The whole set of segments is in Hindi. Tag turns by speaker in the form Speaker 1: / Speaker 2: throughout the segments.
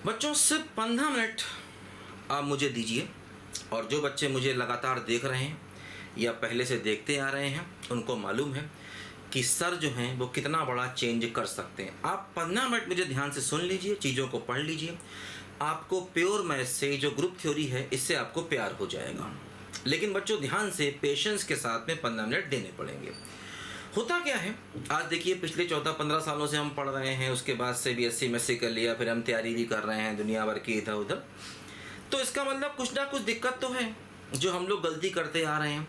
Speaker 1: बच्चों सिर्फ 15 मिनट आप मुझे दीजिए, और जो बच्चे मुझे लगातार देख रहे हैं या पहले से देखते आ रहे हैं उनको मालूम है कि सर जो हैं वो कितना बड़ा चेंज कर सकते हैं। आप 15 मिनट मुझे ध्यान से सुन लीजिए, चीज़ों को पढ़ लीजिए। आपको प्योर मैथ से जो ग्रुप थ्योरी है इससे आपको प्यार हो जाएगा। लेकिन बच्चों ध्यान से पेशेंस के साथ में 15 मिनट देने पड़ेंगे। होता क्या है, आज देखिए पिछले 14-15 सालों से हम पढ़ रहे हैं, उसके बाद से BSc MSc कर लिया, फिर हम तैयारी भी कर रहे हैं दुनिया भर की इधर उधर। तो इसका मतलब कुछ ना कुछ दिक्कत तो है जो हम लोग गलती करते आ रहे हैं।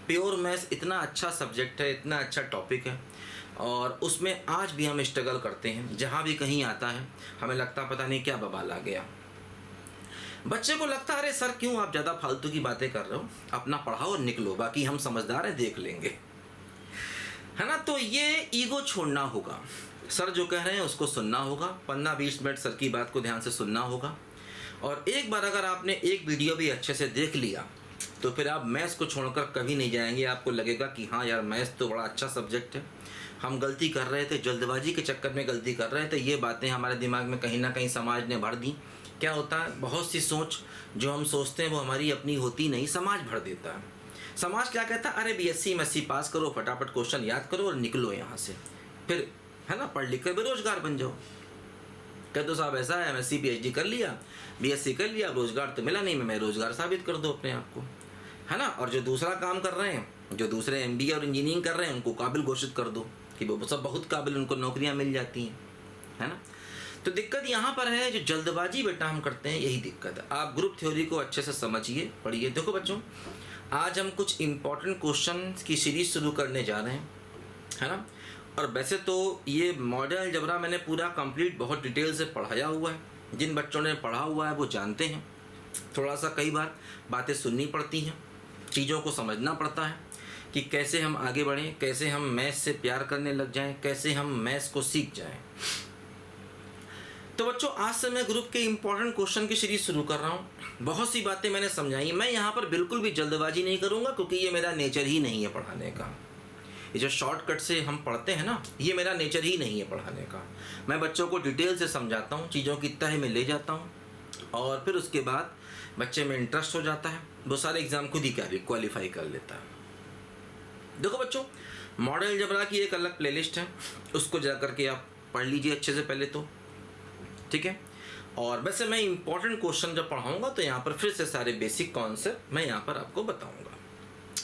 Speaker 1: प्योर मैथ्स इतना अच्छा सब्जेक्ट है, इतना अच्छा टॉपिक है, और उसमें आज भी हम स्ट्रगल करते हैं। जहाँ भी कहीं आता है हमें लगता पता नहीं क्या बवाल आ गया। बच्चे को लगता है अरे सर क्यों आप ज़्यादा फालतू की बातें कर रहे हो, अपना पढ़ाओ और निकलो, बाकी हम समझदार हैं देख लेंगे, है ना। तो ये ईगो छोड़ना होगा। सर जो कह रहे हैं उसको सुनना होगा, 15-20 मिनट सर की बात को ध्यान से सुनना होगा। और एक बार अगर आपने एक वीडियो भी अच्छे से देख लिया तो फिर आप मैथ्स को छोड़कर कभी नहीं जाएंगे। आपको लगेगा कि हाँ यार मैथ्स तो बड़ा अच्छा सब्जेक्ट है, हम गलती कर रहे थे, जल्दबाजी के चक्कर में गलती कर रहे थे। ये बातें हमारे दिमाग में कहीं ना कहीं समाज ने भर दी। क्या होता है, बहुत सी सोच जो हम सोचते हैं वो हमारी अपनी होती नहीं, समाज भर देता है। समाज क्या कहता है, अरे BSc MSc पास करो, फटाफट क्वेश्चन याद करो और निकलो यहाँ से, फिर है ना पढ़ लिख कर बेरोजगार बन जाओ। कह दो साहब ऐसा है, MSc PhD कर लिया, BSc कर लिया, रोजगार तो मिला नहीं, मैं रोजगार साबित कर दो अपने आप को, है ना। और जो दूसरा काम कर रहे हैं, जो दूसरे MBA और इंजीनियरिंग कर रहे हैं उनको काबिल घोषित कर दो कि वो सब बहुत काबिल, उनको नौकरियां मिल जाती हैं, है ना। तो दिक्कत यहाँ पर है, जो जल्दबाजी बेटा हम करते हैं यही दिक्कत है। आप ग्रुप थ्योरी को अच्छे से समझिए, पढ़िए। देखो बच्चों, आज हम कुछ इंपॉर्टेंट क्वेश्चन की सीरीज शुरू करने जा रहे हैं, है ना। और वैसे तो ये मॉडल अलजेब्रा मैंने पूरा कंप्लीट बहुत डिटेल से पढ़ाया हुआ है। जिन बच्चों ने पढ़ा हुआ है वो जानते हैं। थोड़ा सा कई बार बातें सुननी पड़ती हैं, चीज़ों को समझना पड़ता है कि कैसे हम आगे बढ़ें, कैसे हम मैथ्स से प्यार करने लग जाएं, कैसे हम मैथ्स को सीख जाएं। तो बच्चों आज से मैं ग्रुप के इंपॉर्टेंट क्वेश्चन की सीरीज शुरू कर रहा हूँ। बहुत सी बातें मैंने समझाई। मैं यहाँ पर बिल्कुल भी जल्दबाजी नहीं करूँगा क्योंकि ये मेरा नेचर ही नहीं है पढ़ाने का। ये जो शॉर्टकट से हम पढ़ते हैं ना, ये मेरा नेचर ही नहीं है पढ़ाने का। मैं बच्चों को डिटेल से समझाता हूँ, चीज़ों की तह में ले जाता हूँ, और फिर उसके बाद बच्चे में इंटरेस्ट हो जाता है, वो सारे एग्ज़ाम खुद ही क्वालिफाई कर लेता है। देखो बच्चों, मॉडल अलजेब्रा की एक अलग प्लेलिस्ट है, उसको जा करके आप पढ़ लीजिए अच्छे से पहले तो, ठीक है। और वैसे मैं इंपॉर्टेंट क्वेश्चन जब पढ़ाऊँगा तो यहाँ पर फिर से सारे बेसिक कॉन्सेप्ट मैं यहाँ पर आपको बताऊँगा,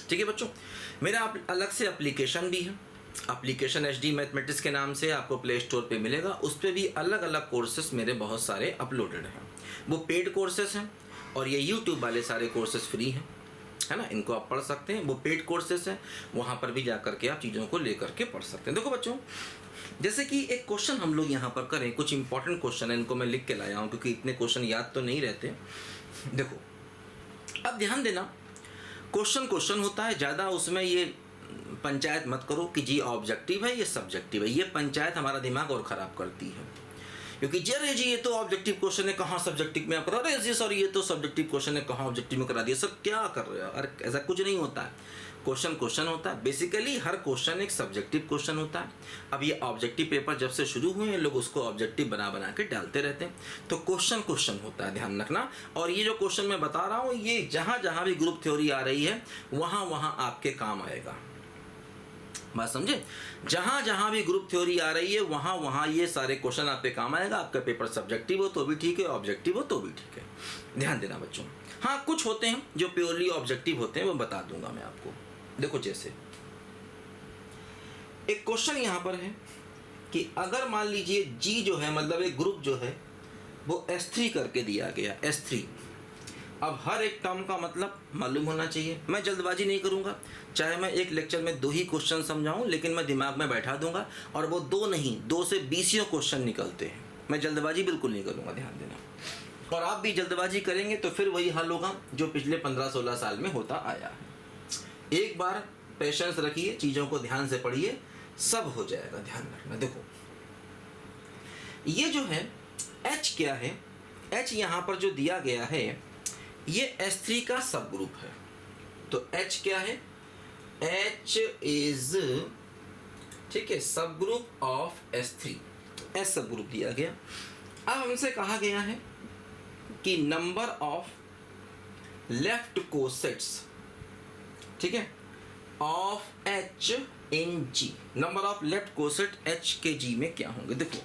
Speaker 1: ठीक है बच्चों। मेरा अलग से एप्लीकेशन भी है, एप्लीकेशन HD मैथमेटिक्स के नाम से आपको प्ले स्टोर पे मिलेगा। उस पर भी अलग अलग कोर्सेस मेरे बहुत सारे अपलोडेड हैं। वो पेड कोर्सेस हैं और ये YouTube वाले सारे कोर्सेस फ्री हैं, है ना। इनको आप पढ़ सकते हैं। वो पेड कोर्सेस हैं, वहाँ पर भी जा करके आप चीज़ों को ले करके पढ़ सकते हैं। देखो बच्चों, जैसे कि एक क्वेश्चन हम लोग यहाँ पर करें, कुछ इंपॉर्टेंट क्वेश्चन है, इनको मैं लिख के लाया हूँ क्योंकि इतने क्वेश्चन याद तो नहीं रहते। देखो अब ध्यान देना, क्वेश्चन होता है, ज़्यादा उसमें ये पंचायत मत करो कि जी ऑब्जेक्टिव है ये सब्जेक्टिव है। ये पंचायत हमारा दिमाग और ख़राब करती है, क्योंकि अरे जी ये तो ऑब्जेक्टिव क्वेश्चन है, कहाँ सब्जेक्टिव में आप करा रहे हैं, सर ये तो सब्जेक्टिव क्वेश्चन है, कहाँ ऑब्जेक्टिव में करा दिया, सर क्या कर रहे हो। अरे ऐसा कुछ नहीं होता है। क्वेश्चन होता है। बेसिकली हर क्वेश्चन एक सब्जेक्टिव क्वेश्चन होता है। अब ये ऑब्जेक्टिव पेपर जब से शुरू हुए हैं, लोग उसको ऑब्जेक्टिव बना के डालते रहते हैं। तो क्वेश्चन होता है, ध्यान रखना। और ये जो क्वेश्चन मैं बता रहा हूँ, ये जहाँ भी ग्रुप थ्योरी आ रही है वहाँ आपके काम आएगा। बात समझे, जहाँ भी ग्रुप थ्योरी आ रही है वहाँ ये सारे क्वेश्चन आपके काम आएगा। आपका पेपर सब्जेक्टिव हो तो भी ठीक है, ऑब्जेक्टिव हो तो भी ठीक है। ध्यान देना बच्चों। हाँ कुछ होते हैं जो प्योरली ऑब्जेक्टिव होते हैं, वो बता दूंगा मैं आपको। देखो जैसे एक क्वेश्चन यहाँ पर है कि अगर मान लीजिए G जो है, मतलब एक ग्रुप जो है वो S3 करके दिया गया, S3। अब हर एक टर्म का मतलब मालूम होना चाहिए। मैं जल्दबाजी नहीं करूँगा, चाहे मैं एक लेक्चर में 2 ही क्वेश्चन समझाऊँ, लेकिन मैं दिमाग में बैठा दूंगा। और वो 2 नहीं, 2 से 20 क्वेश्चन निकलते हैं। मैं जल्दबाजी बिल्कुल नहीं करूँगा, ध्यान देना। और आप भी जल्दबाजी करेंगे तो फिर वही हल होगा जो पिछले 15-16 साल में होता आया है। एक बार पेशेंस रखिए, चीज़ों को ध्यान से पढ़िए, सब हो जाएगा, ध्यान रखना। देखो ये जो है H क्या है, H यहाँ पर जो दिया गया है ये S3 का सब ग्रुप है। तो H क्या है, H इज, ठीक है, सब ग्रुप ऑफ S3। S सब ग्रुप दिया गया। अब हमसे कहा गया है कि नंबर ऑफ लेफ्ट कोसेट्स, ठीक है, of H in G, number of left coset H के G में क्या होंगे। देखो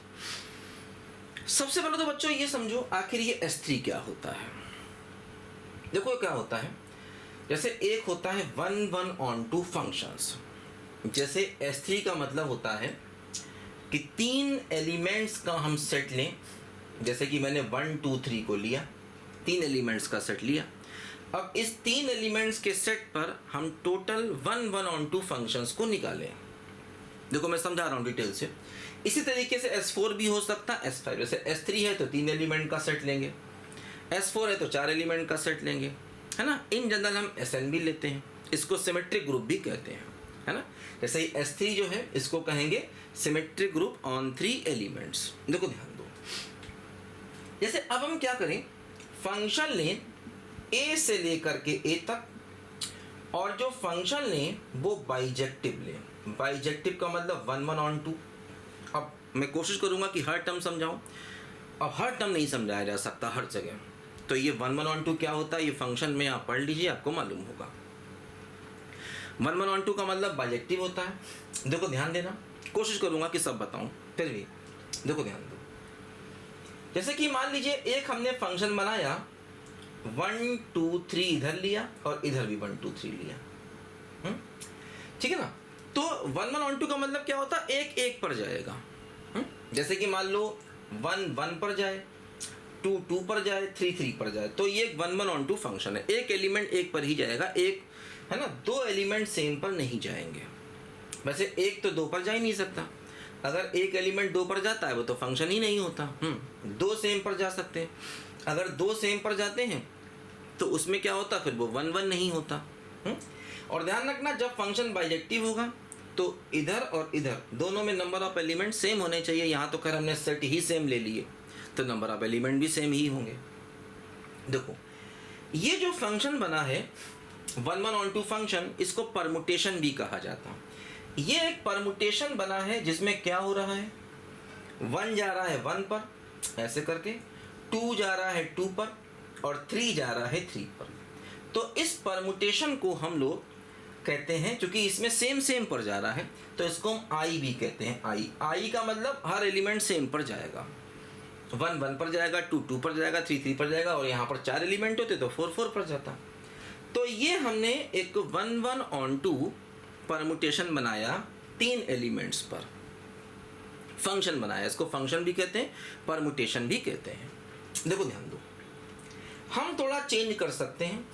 Speaker 1: सबसे पहले तो बच्चों ये समझो आखिर ये S3 क्या होता है। देखो क्या होता है, जैसे एक होता है 1-1-on-2 फंक्शंस, जैसे S3 का मतलब होता है कि 3 एलिमेंट्स का हम सेट लें, जैसे कि मैंने 1 2 3 को लिया, 3 एलिमेंट्स का सेट लिया। अब इस 3 एलिमेंट्स के सेट पर हम टोटल 1-1-on-2 फंक्शंस को निकालें। देखो मैं समझा रहा हूँ डिटेल से। इसी तरीके से S4 भी हो सकता है, S5। जैसे S3 है तो 3 एलिमेंट का सेट लेंगे, S4 है तो 4 एलिमेंट का सेट लेंगे, है ना। इन जनरल हम SN भी लेते हैं, इसको सिमेट्रिक ग्रुप भी कहते हैं, है ना। जैसे ही S3 जो है इसको कहेंगे सिमेट्रिक ग्रुप ऑन 3 एलिमेंट्स। देखो ध्यान दो, जैसे अब हम क्या करें, फंक्शन लें A से लेकर के A तक, और जो फंक्शन लें वो बाइजेक्टिव लें। बाइजेक्टिव का मतलब 1-1-on-2। अब मैं कोशिश करूंगा कि हर टर्म समझाऊं, अब हर टर्म नहीं समझाया जा सकता हर जगह, तो ये 1-1-on-2 क्या होता है ये फंक्शन में आप पढ़ लीजिए, आपको मालूम होगा। 1-1-on-2 का मतलब बाइजेक्टिव होता है। देखो ध्यान देना, कोशिश करूंगा कि सब बताऊं, फिर भी देखो ध्यान दो। जैसे कि मान लीजिए एक हमने फंक्शन बनाया, 1 2 3 इधर लिया और इधर भी 1 2 3 लिया, ठीक है ना। तो 1-1-on-2 का मतलब क्या होता है, एक एक पर जाएगा। जैसे कि मान लो 1 1 पर जाए, 2 2 पर जाए, 3 3 पर जाए, तो ये 1-1-on-2 फंक्शन है। एक एलिमेंट एक पर ही जाएगा, एक है ना, 2 एलिमेंट सेम पर नहीं जाएंगे। वैसे एक तो 2 पर जा ही नहीं सकता, अगर एक एलिमेंट 2 पर जाता है वो तो फंक्शन ही नहीं होता। 2 सेम पर जा सकते हैं, अगर 2 सेम पर जाते हैं तो उसमें क्या होता, फिर वो 1-1 नहीं होता। और ध्यान रखना, जब फंक्शन बाइजेक्टिव होगा तो इधर और इधर दोनों में नंबर ऑफ एलिमेंट सेम होने चाहिए। यहाँ तो खैर हमने सेट ही सेम ले लिए, तो नंबर ऑफ एलिमेंट भी सेम ही होंगे। देखो ये जो फंक्शन बना है 1-1-on-2 फंक्शन, इसको परमुटेशन भी कहा जाता है। ये एक परमुटेशन बना है जिसमें क्या हो रहा है, 1 जा रहा है 1 पर ऐसे करके, 2 जा रहा है 2 पर, और 3 जा रहा है 3 पर। तो इस परमुटेशन को हम लोग कहते हैं, क्योंकि इसमें सेम सेम पर जा रहा है तो इसको हम आई भी कहते हैं। आई का मतलब हर एलिमेंट सेम पर जाएगा, 1 1 पर जाएगा, 2 2 पर जाएगा, 3 3 पर जाएगा, और यहाँ पर 4 एलिमेंट होते तो 4 4 पर जाता। तो ये हमने एक 1-1-on-2 परमुटेशन बनाया 3 एलिमेंट्स पर, फंक्शन बनाया। इसको फंक्शन भी कहते हैं, परमुटेशन भी कहते हैं। देखो ध्यान दो, हम थोड़ा चेंज कर सकते हैं।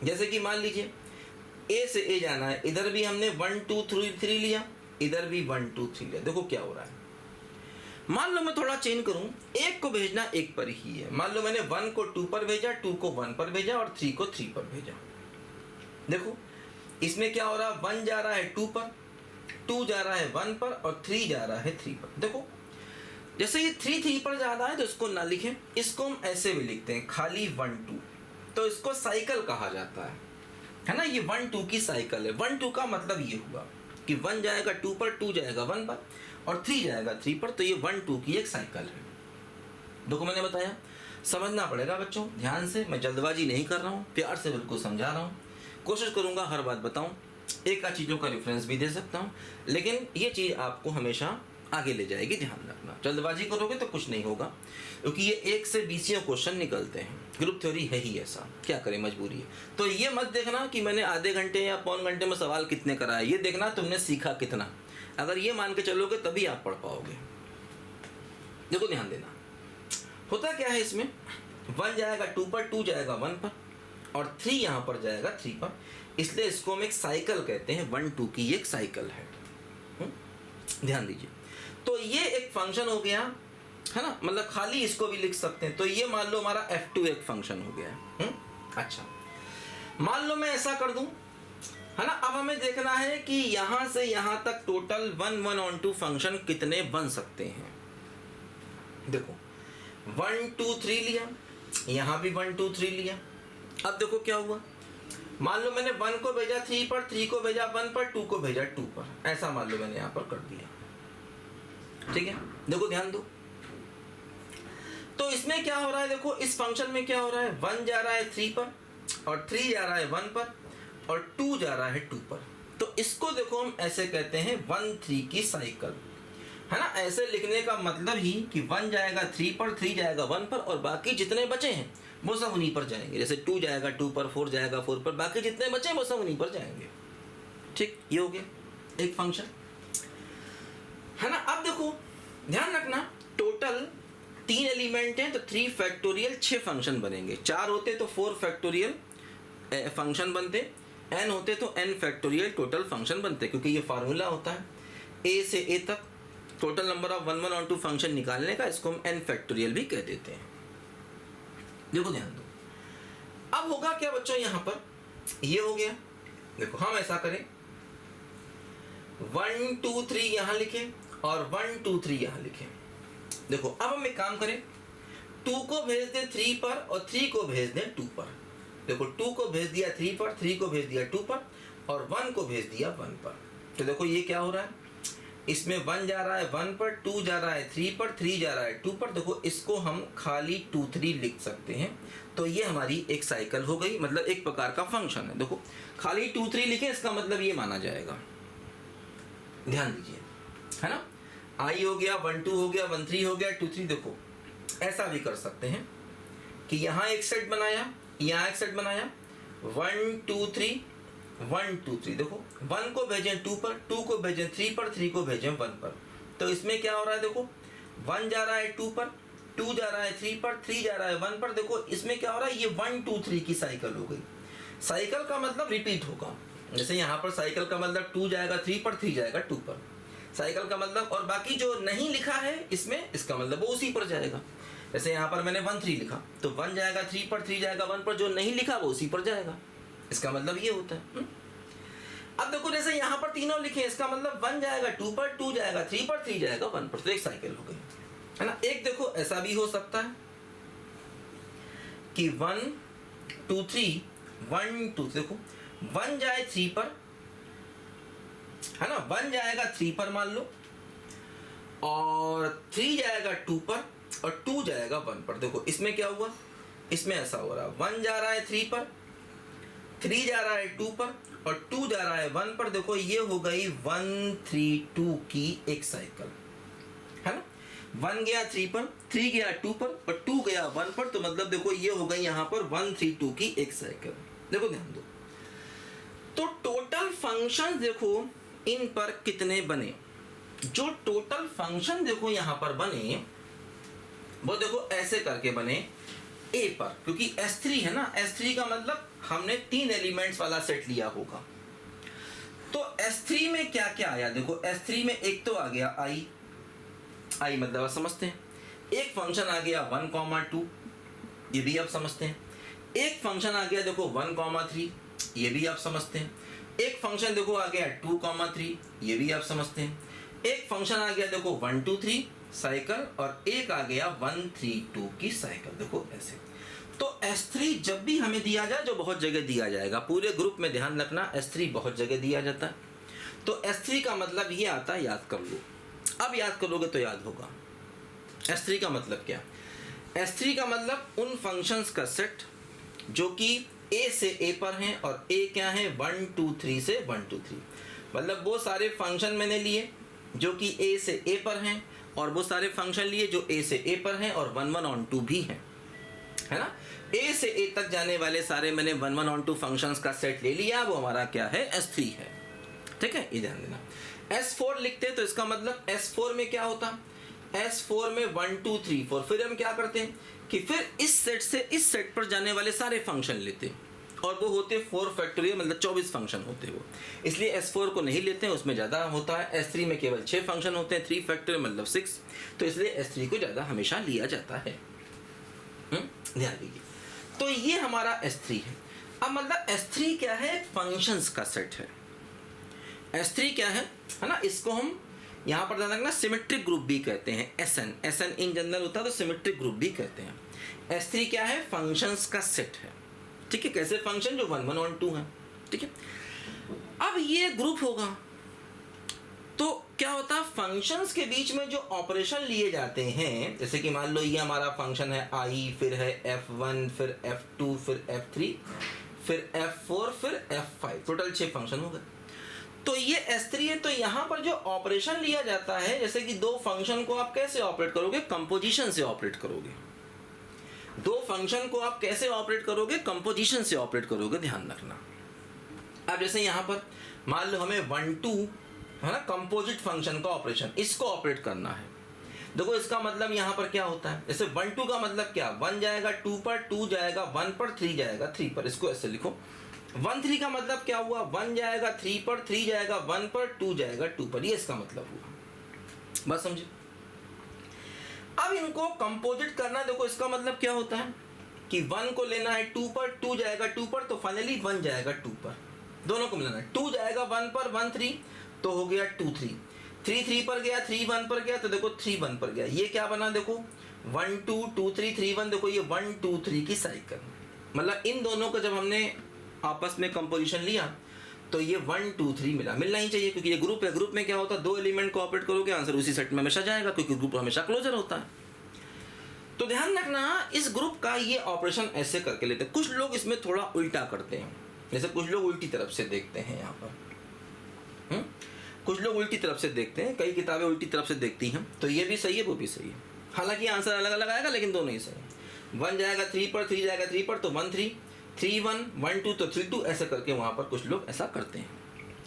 Speaker 1: जैसे कि मान लीजिए A से A जाना है, इधर भी हमने 1 2 3 लिया, इधर भी 1 2 3 लिया। देखो क्या हो रहा है, मान लो मैं थोड़ा चेंज करूं, एक को भेजना एक पर ही है। मान लो मैंने 1 को 2 पर भेजा, 2 को 1 पर भेजा, और 3 को 3 पर भेजा। देखो इसमें क्या हो रहा है, 1 जा रहा है 2 पर, 2 जा रहा है 1 पर, और 3 जा रहा है 3 पर। देखो जैसे ये 3 3 पर जा रहा है तो इसको ना लिखें, इसको हम ऐसे भी लिखते हैं, खाली 1 2। तो इसको साइकिल कहा जाता है ना। ये 1 2 की साइकिल है। 1 2 का मतलब ये हुआ कि 1 जाएगा 2 पर, 2 जाएगा 1 पर, और 3 जाएगा 3 पर। तो ये 1 2 की एक साइकिल है। देखो मैंने बताया, समझना पड़ेगा बच्चों ध्यान से, मैं जल्दबाजी नहीं कर रहा हूँ, प्यार से बिल्कुल समझा रहा हूँ। कोशिश करूँगा हर बात बताऊँ, एक आध चीज़ों का रेफरेंस भी दे सकता हूँ, लेकिन ये चीज़ आपको हमेशा आगे ले जाएगी, ध्यान रखना। जल्दबाजी करोगे तो कुछ नहीं होगा, क्योंकि ये 1 से 20 क्वेश्चन निकलते हैं। ग्रुप थ्योरी है ही ऐसा, क्या करें, मजबूरी है। तो ये मत देखना कि मैंने आधे घंटे या पौन घंटे में सवाल कितने कराए, ये देखना तुमने सीखा कितना। अगर ये मान के चलोगे तभी आप पढ़ पाओगे। देखो ध्यान देना, होता क्या है इसमें, 1 जाएगा 2 पर, 2 जाएगा 1 पर, और 3 यहाँ पर जाएगा 3 पर, इसलिए इसको हम एक साइकिल कहते हैं। 1 2 की एक साइकिल है, ध्यान दीजिए। तो ये एक फंक्शन हो गया, है ना, मतलब खाली इसको भी लिख सकते हैं। तो ये मान लो हमारा F2 एक फंक्शन हो गया। अच्छा, मान लो मैं ऐसा कर दूं, है ना। अब हमें देखना है कि यहां से यहां तक टोटल 1-1-on-2 फंक्शन कितने बन सकते हैं। देखो 1 2 3 लिया, यहां भी 1 2 3 लिया। अब देखो क्या हुआ, मान लो मैंने 1 को भेजा 3 पर, 3 को भेजा 1 पर, 2 को भेजा 2 पर, ऐसा मान लो मैंने यहां पर कर दिया। ठीक है, देखो ध्यान दो। तो इसमें क्या हो रहा है, देखो इस फंक्शन में क्या हो रहा है, 1 जा रहा है 3 पर और 3 जा रहा है 1 पर और 2 जा रहा है 2 पर। तो इसको देखो हम ऐसे कहते हैं 1 3 की साइकिल, है ना। ऐसे लिखने का मतलब ही कि 1 जाएगा 3 पर, 3 जाएगा 1 पर और बाकी जितने बचे हैं वो सब उन्हीं पर जाएंगे। जैसे 2 जाएगा 2 पर, 4 जाएगा 4 पर, बाकी जितने बचे हैं वो सब उन्हीं पर जाएंगे। ठीक, ये हो गया एक फंक्शन, है ना। अब देखो ध्यान रखना, टोटल 3 एलिमेंट हैं तो 3 फैक्टोरियल 6 फंक्शन बनेंगे। 4 होते तो 4 फैक्टोरियल फंक्शन बनते, n होते तो n फैक्टोरियल टोटल फंक्शन बनते, क्योंकि ये फार्मूला होता है a से a तक टोटल नंबर ऑफ 1 1 और 2 फंक्शन निकालने का, इसको हम n फैक्टोरियल भी कह देते हैं। देखो ध्यान दो, अब होगा क्या बच्चों, यहाँ पर ये हो गया। देखो हम ऐसा करें, 1 2 3 यहाँ लिखें और 1 2 3 यहाँ लिखें। देखो अब हम एक काम करें, 2 को भेज दें 3 पर और 3 को भेज दें 2 पर। देखो 2 को भेज दिया 3 पर, 3 को भेज दिया 2 पर और 1 को भेज दिया 1 पर। तो देखो ये क्या हो रहा है, इसमें 1 जा रहा है 1 पर, 2 जा रहा है 3 पर, 3 जा रहा है 2 पर। देखो इसको हम खाली 2 3 लिख सकते हैं। तो ये हमारी एक साइकिल हो गई, मतलब एक प्रकार का फंक्शन है। देखो खाली 2 3 लिखें, इसका मतलब ये माना जाएगा, ध्यान दीजिए, है ना। i हो गया, 1 2 हो गया, 1 3 हो गया, 2 3। देखो ऐसा भी कर सकते हैं कि यहाँ एक सेट बनाया, यहाँ एक सेट बनाया, 1 2 3 1 2 3। देखो 1 को भेजें 2 पर, 2 को भेजें 3 पर, 3 को भेजें 1 पर। तो इसमें क्या हो रहा है, देखो 1 जा रहा है 2 पर, 2 जा रहा है 3 पर, 3 जा रहा है 1 पर। देखो इसमें क्या हो रहा है, ये 1 2 3 की साइकिल हो गई। साइकिल का मतलब रिपीट होगा, जैसे यहाँ पर साइकिल का मतलब 2 जाएगा 3 पर, 3 जाएगा 2 पर, साइकिल का मतलब। और बाकी जो नहीं लिखा है इसमें, इसका मतलब वो उसी पर जाएगा। जैसे यहाँ पर मैंने 1 3 लिखा तो 1 जाएगा 3 पर, 3 जाएगा 1 पर, जो नहीं लिखा वो उसी पर जाएगा। इसका मतलब ये होता है। अब देखो जैसे यहाँ पर तीनों लिखे, इसका मतलब 1 जाएगा 2 पर, 2 जाएगा 3 पर, 3 जाएगा 1 पर। तो एक साइकिल हो गई, है ना। एक देखो ऐसा भी हो सकता है कि 1 2 3 1 2। देखो 1 जाए 3 पर, है ना, 1 जाएगा 3 पर मान लो, और 3 जाएगा 2 पर और 2 जाएगा 1 पर। देखो इसमें क्या हुआ, इसमें ऐसा हो रहा है, 1 जा रहा है 3 पर, 3 जा रहा है 2 पर और 2 जा रहा है 1 पर। देखो ये हो गई 1 3 2 की एक साइकिल, है ना। 1 गया 3 पर, 3 गया 2 पर और 2 गया 1 पर। तो मतलब देखो ये हो गई यहाँ पर 1 3 2 की एक साइकिल। देखो ध्यान दो, तो टोटल फंक्शन देखो इन पर कितने बने। जो टोटल फंक्शन देखो यहाँ पर बने वो देखो ऐसे करके बने a पर, क्योंकि S3 है ना, S3 का मतलब हमने 3 एलिमेंट्स वाला सेट लिया होगा। तो S3 में क्या क्या आया, देखो S3 में एक तो आ गया i मतलब आप समझते हैं। एक फंक्शन आ गया 1 2, ये भी आप समझते हैं। एक फंक्शन आ गया देखो 1 3, ये भी आप समझते हैं। एक फंक्शन देखो आ गया 2 3, ये भी आप समझते हैं। एक फंक्शन आ गया देखो 1 2 3 साइकिल, और एक आ गया 1 3 2 की साइकिल। देखो ऐसे। तो S3 जब भी हमें दिया जाए, जो बहुत जगह दिया जाएगा, पूरे ग्रुप में ध्यान रखना S3 बहुत जगह दिया जाता है। तो S3 का मतलब ये आता है, याद कर लो। अब याद करोगे तो याद होगा। S3 का मतलब क्या, S3 का मतलब उन फंक्शंस का सेट जो कि a से a पर हैं, और a क्या है 1 2 3 से 1 2 3। मतलब वो सारे फंक्शन मैंने लिए जो कि a से a पर हैं, और वो सारे फंक्शन लिए जो a से a पर हैं और 1 1 और 2 भी हैं, है ना। a से a तक जाने वाले सारे मैंने 1 1 और 2 फंक्शंस का सेट ले लिया। वो हमारा क्या है, S3 है। ठीक है, ये ध्यान देना। S4 लिखते तो इसका मतलब S4 में क्या होता, S4 में 1 2 3 4। फिर हम क्या करते हैं कि फिर इस सेट से इस सेट पर जाने वाले सारे फंक्शन लेते हैं, और वो होते 4 फैक्टोरियल, मतलब 24 फंक्शन होते हैं वो। इसलिए S4 को नहीं लेते हैं, उसमें ज़्यादा होता है। S3 में केवल 6 फंक्शन होते हैं, 3 फैक्टोरियल मतलब 6। तो इसलिए S3 को ज़्यादा हमेशा लिया जाता है। ध्यान दीजिए। तो ये हमारा S3 है। अब मतलब S3 क्या है, फंक्शंस का सेट है। S3 क्या है ना, इसको हम यहाँ पर ध्यान रखना सिमेट्रिक ग्रुप भी कहते हैं। SN इन जनरल होता है तो सिमेट्रिक ग्रुप भी कहते हैं। S3 क्या है, फंक्शंस का सेट है। ठीक है, कैसे फंक्शन जो 1 1 और 2 है। ठीक है, अब ये ग्रुप होगा, तो क्या होता है, फंक्शंस के बीच में जो ऑपरेशन लिए जाते हैं, जैसे कि मान लो ये हमारा फंक्शन है i, फिर है f1, फिर f2, फिर f3, फिर f4, फिर f5, टोटल 6 फंक्शन हो गए। तो ये S3 है। तो यहाँ पर जो ऑपरेशन लिया जाता है, जैसे कि दो फंक्शन को आप कैसे ऑपरेट करोगे, कंपोजिशन से ऑपरेट करोगे। दो फंक्शन को आप कैसे ऑपरेट करोगे, कंपोजिशन से ऑपरेट करोगे, ध्यान रखना। अब जैसे यहाँ पर मान लो हमें 1 2 है ना, कंपोजिट फंक्शन का ऑपरेशन, इसको ऑपरेट करना है। देखो इसका मतलब यहाँ पर क्या होता है, जैसे 1 2 का मतलब क्या, 1 जाएगा 2 पर, 2 जाएगा 1 पर, 3 जाएगा 3 पर, इसको ऐसे लिखो। 1 3 का मतलब क्या हुआ, 1 जाएगा 3 पर, 3 जाएगा 1 पर, 2 जाएगा 2 पर, ये इसका मतलब हुआ। बस समझे। अब इनको कंपोजिट करना, देखो इसका मतलब क्या होता है कि 1 को लेना है 2 पर, 2 जाएगा 2 पर, तो फाइनली 1 जाएगा 2 पर, दोनों को मिलाना है। 2 जाएगा 1 पर, 1 3, तो हो गया 2 3, 3 3 पर गया, 3 1 पर गया, तो देखो 3 1 पर गया। ये क्या बना, देखो 1 2 2 3 3 1, देखो ये 1 2 3 की साइकिल। मतलब इन दोनों को जब हमने आपस में कंपोजिशन लिया तो ये 1 2 3 मिलना ही चाहिए, क्योंकि ये ग्रुप है। ग्रुप में क्या होता है, दो एलिमेंट को ऑपरेट करोगे, आंसर उसी सेट में हमेशा जाएगा, क्योंकि ग्रुप हमेशा क्लोजर होता है। तो ध्यान रखना, इस ग्रुप का ये ऑपरेशन ऐसे करके लेते हैं। कुछ लोग इसमें थोड़ा उल्टा करते हैं, जैसे कुछ लोग उल्टी तरफ से देखते हैं यहाँ पर, कुछ लोग उल्टी तरफ से देखते हैं, कई किताबें उल्टी तरफ से देखती हैं, तो ये भी सही है, वो भी सही है। हालांकि आंसर अलग अलग आएगा, लेकिन दोनों ही सही है। 1 जाएगा 3 पर, 3 जाएगा 3 पर, तो 1 3, 3 1, 1 2, तो 3 2, ऐसा करके वहाँ पर कुछ लोग ऐसा करते हैं,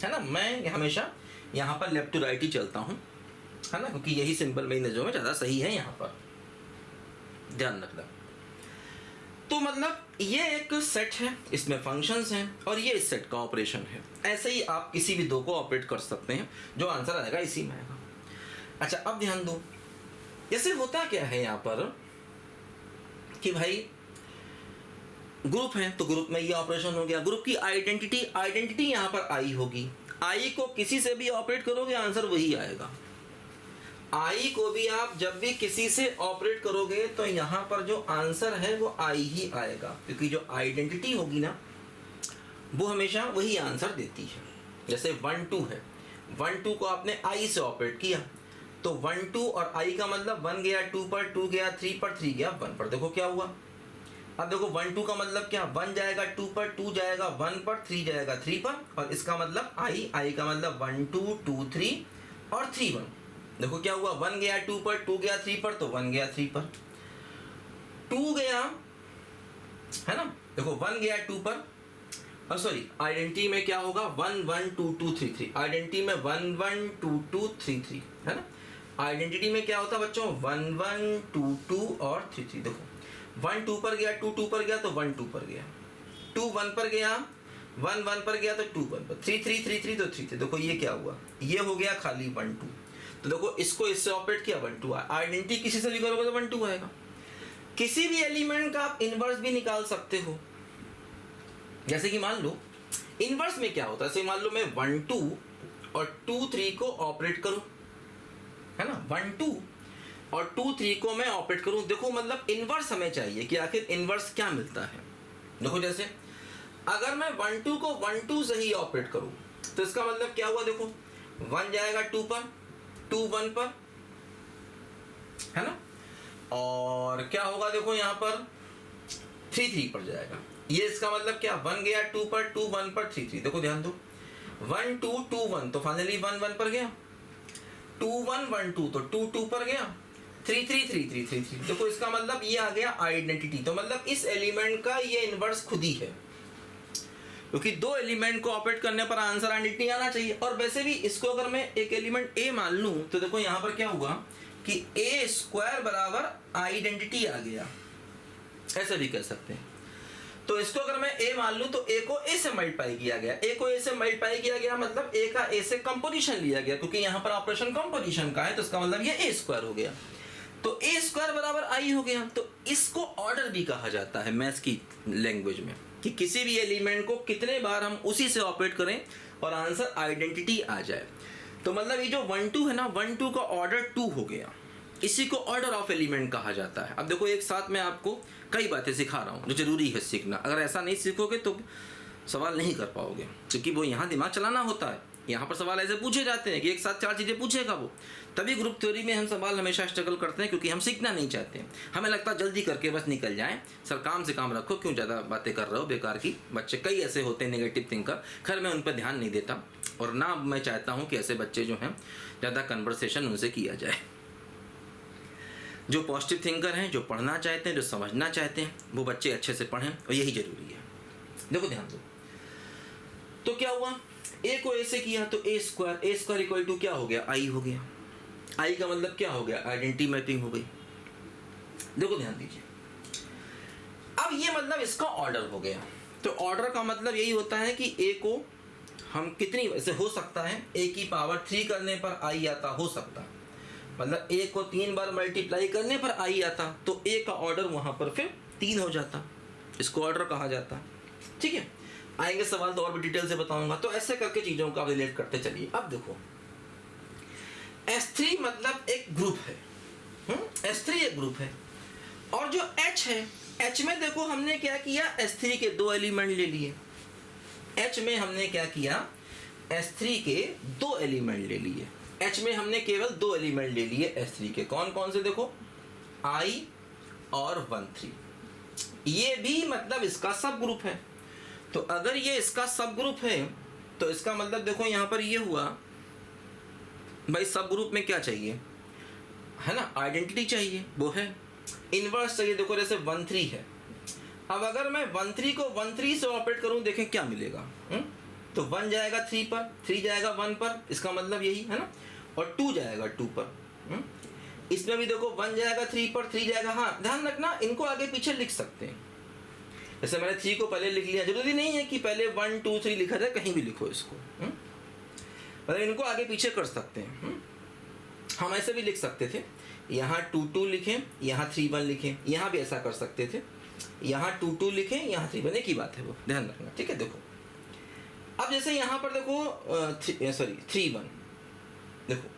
Speaker 1: है ना। मैं हमेशा यहाँ पर लेफ्ट टू राइट ही चलता हूँ, है ना, क्योंकि यही सिंपल मेरी नज़रों में ज़्यादा सही है यहाँ पर, ध्यान रखना। तो मतलब ये एक सेट है, इसमें फंक्शंस हैं, और ये इस सेट का ऑपरेशन है। ऐसे ही आप किसी भी दो को ऑपरेट कर सकते हैं, जो आंसर आएगा इसी में आएगा। अच्छा, अब ध्यान दो, जैसे होता क्या है यहाँ पर कि भाई ग्रुप है, तो ग्रुप में ये ऑपरेशन हो गया। ग्रुप की आइडेंटिटी यहाँ पर आई होगी। आई को किसी से भी ऑपरेट करोगे, आंसर वही आएगा। आई को भी आप जब भी किसी से ऑपरेट करोगे, तो यहाँ पर जो आंसर है वो आई ही आएगा, क्योंकि जो आइडेंटिटी होगी ना, वो हमेशा वही आंसर देती है। जैसे 1 2 है, 1 2 को आपने आई से ऑपरेट किया, तो 1 2 और आई का मतलब 1 गया 2 पर, 2 गया 3 पर, 3 गया 1 पर। देखो क्या हुआ। अब देखो 1 2 का मतलब क्या, 1 जाएगा 2 पर, 2 जाएगा 1 पर, 3 जाएगा 3 पर, और इसका मतलब आई का मतलब 1 2 2 3 और 3 1। देखो क्या हुआ, 1 गया 2 पर, 2 गया 3 पर, तो 1 गया 3 पर, 2 गया, है ना। देखो 1 गया 2 पर, और सॉरी आइडेंटिटी में क्या होगा, 1 1 2 2 3 3, आइडेंटिटी में 1 1 2 2 3 3, है ना। आइडेंटिटी में क्या होता है बच्चों, 1 1 2 2 और 3 3। देखो 1 2 पर गया, 2 2 पर गया, तो 1 2 पर गया, 2 1 पर गया, 1 1 पर गया, तो 2 1 पर, 3 3 3 3, तो 3 3। देखो ये क्या हुआ, ये हो गया खाली 1 2। तो देखो इसको इससे ऑपरेट किया, 1 2 आया। आइडेंटिटी किसी से भी करोगे तो 1 2 आएगा। किसी भी एलिमेंट का आप इनवर्स भी निकाल सकते हो। जैसे कि मान लो इनवर्स में क्या होता है, जैसे मान लो मैं 1 2 और 2 3 को ऑपरेट करूं, है ना, 1 2 और 2 3 को मैं ऑपरेट करूं। देखो मतलब इनवर्स हमें चाहिए कि आखिर इनवर्स क्या मिलता है। देखो जैसे अगर मैं 1 2 को 1 2 से ही ऑपरेट करूं, तो इसका मतलब क्या हुआ, देखो 1 जाएगा 2 पर, 2 1 पर, है ना, और क्या होगा, देखो यहाँ पर 3 3 पर जाएगा। ये इसका मतलब क्या, 1 गया 2 पर, 2 1 पर, 3 3। देखो ध्यान दो, 1 2 2 1, तो फाइनली 1 1 पर गया, 2 1 1 2, तो 2 2 पर गया, 3 3 3 3 3 3। देखो इसका मतलब ये आ गया आइडेंटिटी। तो मतलब इस एलिमेंट का ये इनवर्स खुद ही है, क्योंकि दो एलिमेंट को ऑपरेट करने पर आंसर आइडेंटिटी आना चाहिए। और वैसे भी इसको अगर मैं एक एलिमेंट ए मान लूं, तो देखो यहाँ पर क्या होगा कि ए स्क्वायर बराबर आइडेंटिटी आ गया, ऐसे भी कह सकते हैं। तो इसको अगर मैं ए मान लूं, तो ए को ए से मल्टीप्लाई किया गया, ए को ए से मल्टीप्लाई किया गया, मतलब ए का ए से कंपोजिशन लिया गया, क्योंकि यहाँ पर ऑपरेशन कंपोजिशन का है, तो इसका मतलब ये ए स्क्वायर हो गया। तो ए स्क्वायर बराबर आई हो गया। तो इसको ऑर्डर भी कहा जाता है मैथ्स की लैंग्वेज में, कि किसी भी एलिमेंट को कितने बार हम उसी से ऑपरेट करें और आंसर आइडेंटिटी आ जाए। तो मतलब ये जो 1 2 है ना, 1 2 का ऑर्डर 2 हो गया, इसी को ऑर्डर ऑफ एलिमेंट कहा जाता है। अब देखो एक साथ मैं आपको कई बातें सिखा रहा हूँ जो जरूरी है सीखना। अगर ऐसा नहीं सीखोगे तो सवाल नहीं कर पाओगे, क्योंकि वो यहाँ दिमाग चलाना होता है। यहाँ पर सवाल ऐसे पूछे जाते हैं कि एक साथ 4 चीज़ें पूछेगा वो। तभी ग्रुप थ्योरी में हम सवाल हमेशा स्ट्रगल करते हैं, क्योंकि हम सीखना नहीं चाहते हैं। हमें लगता है जल्दी करके बस निकल जाएं, सर काम से काम रखो, क्यों ज़्यादा बातें कर रहे हो बेकार की। बच्चे कई ऐसे होते हैं नेगेटिव थिंकर, खैर मैं उन पर ध्यान नहीं देता, और ना मैं चाहता हूँ कि ऐसे बच्चे जो हैं ज़्यादा कन्वर्सेशन उनसे किया जाए। जो पॉजिटिव थिंकर हैं, जो पढ़ना चाहते हैं, जो समझना चाहते हैं, वो बच्चे अच्छे से पढ़ें, और यही ज़रूरी है। देखो ध्यान दो, तो क्या हुआ, ए को ए से किया तो ए स्क्वायर इक्वल टू क्या हो गया, आई हो गया। आई का मतलब क्या हो गया, आइडेंटिटी मैपिंग हो गई। देखो ध्यान दीजिए, अब ये मतलब इसका ऑर्डर हो गया। तो ऑर्डर का मतलब यही होता है कि ए को हम कितनी वैसे हो सकता है, ए की पावर 3 करने पर आई आता, हो सकता है, मतलब ए को 3 बार मल्टीप्लाई करने पर आई आता, तो ए का ऑर्डर वहां पर फिर 3 हो जाता, इसको ऑर्डर कहा जाता। ठीक है, आएंगे सवाल तो और भी डिटेल से बताऊंगा। तो ऐसे करके चीजों का रिलेट करते चलिए। अब देखो, S3 मतलब एक ग्रुप है, S3 एक ग्रुप है, और जो H है, H में देखो हमने क्या किया, S3 के 2 एलिमेंट ले लिए। H में हमने क्या किया, S3 के 2 एलिमेंट ले लिए। H में हमने केवल 2 एलिमेंट ले लिए S3 के। कौन कौन से, देखो I और 1 3। ये भी मतलब इसका सब ग्रुप है। तो अगर ये इसका सब ग्रुप है तो इसका मतलब देखो यहाँ पर ये हुआ भाई, सब ग्रुप में क्या चाहिए, है ना, आइडेंटिटी चाहिए, वो है। इनवर्स चाहिए, देखो जैसे 1 3 है। अब अगर मैं 1 3 को 1 3 से ऑपरेट करूं, देखें क्या मिलेगा। तो 1 जाएगा 3 पर, 3 जाएगा 1 पर, इसका मतलब यही है ना, और 2 जाएगा 2 पर। इसमें भी देखो 1 जाएगा 3 पर, 3 जाएगा, हाँ ध्यान रखना इनको आगे पीछे लिख सकते हैं। जैसे मैंने 3 को पहले लिख लिया, जरूरी नहीं है कि पहले 1 2 3 लिखा जाए, कहीं भी लिखो इसको, मतलब इनको आगे पीछे कर सकते हैं। हम ऐसे भी लिख सकते थे, यहाँ 2 2 लिखें, यहाँ 3 1 लिखें, यहाँ भी ऐसा कर सकते थे, यहाँ 2 2 लिखें, यहाँ 3 1, एक ही बात है, वो ध्यान रखना। ठीक है, देखो अब जैसे यहाँ पर देखो 3 1, देखो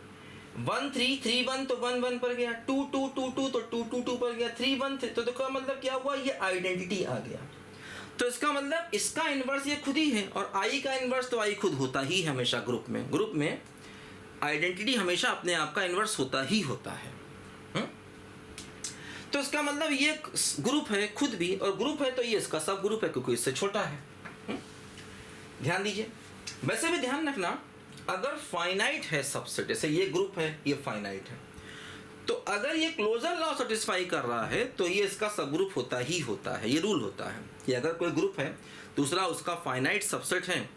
Speaker 1: 1 3 3 1 तो 1 1 पर गया, 2 2 2 2 तो 2 2 2 पर गया, 3 1 3, तो देखो मतलब क्या हुआ, ये आइडेंटिटी आ गया। तो इसका मतलब इसका इन्वर्स ये खुद ही है, और आई का इन्वर्स तो आई खुद होता ही हमेशा। ग्रुप में आइडेंटिटी हमेशा अपने आप का इन्वर्स होता ही होता है। तो इसका मतलब ये ग्रुप है खुद भी, और ग्रुप है तो ये इसका सब ग्रुप है, क्योंकि इससे छोटा है। ध्यान दीजिए, वैसे भी ध्यान रखना, अगर फाइनाइट है सबसेट, जैसे ये ग्रुप है, ये फाइनाइट है, तो अगर ये क्लोजर लॉ सेटिस्फाई कर रहा है तो ये इसका सब ग्रुप होता ही होता है। ये रूल होता है कि अगर कोई ग्रुप है, दूसरा उसका फाइनाइट सबसेट है,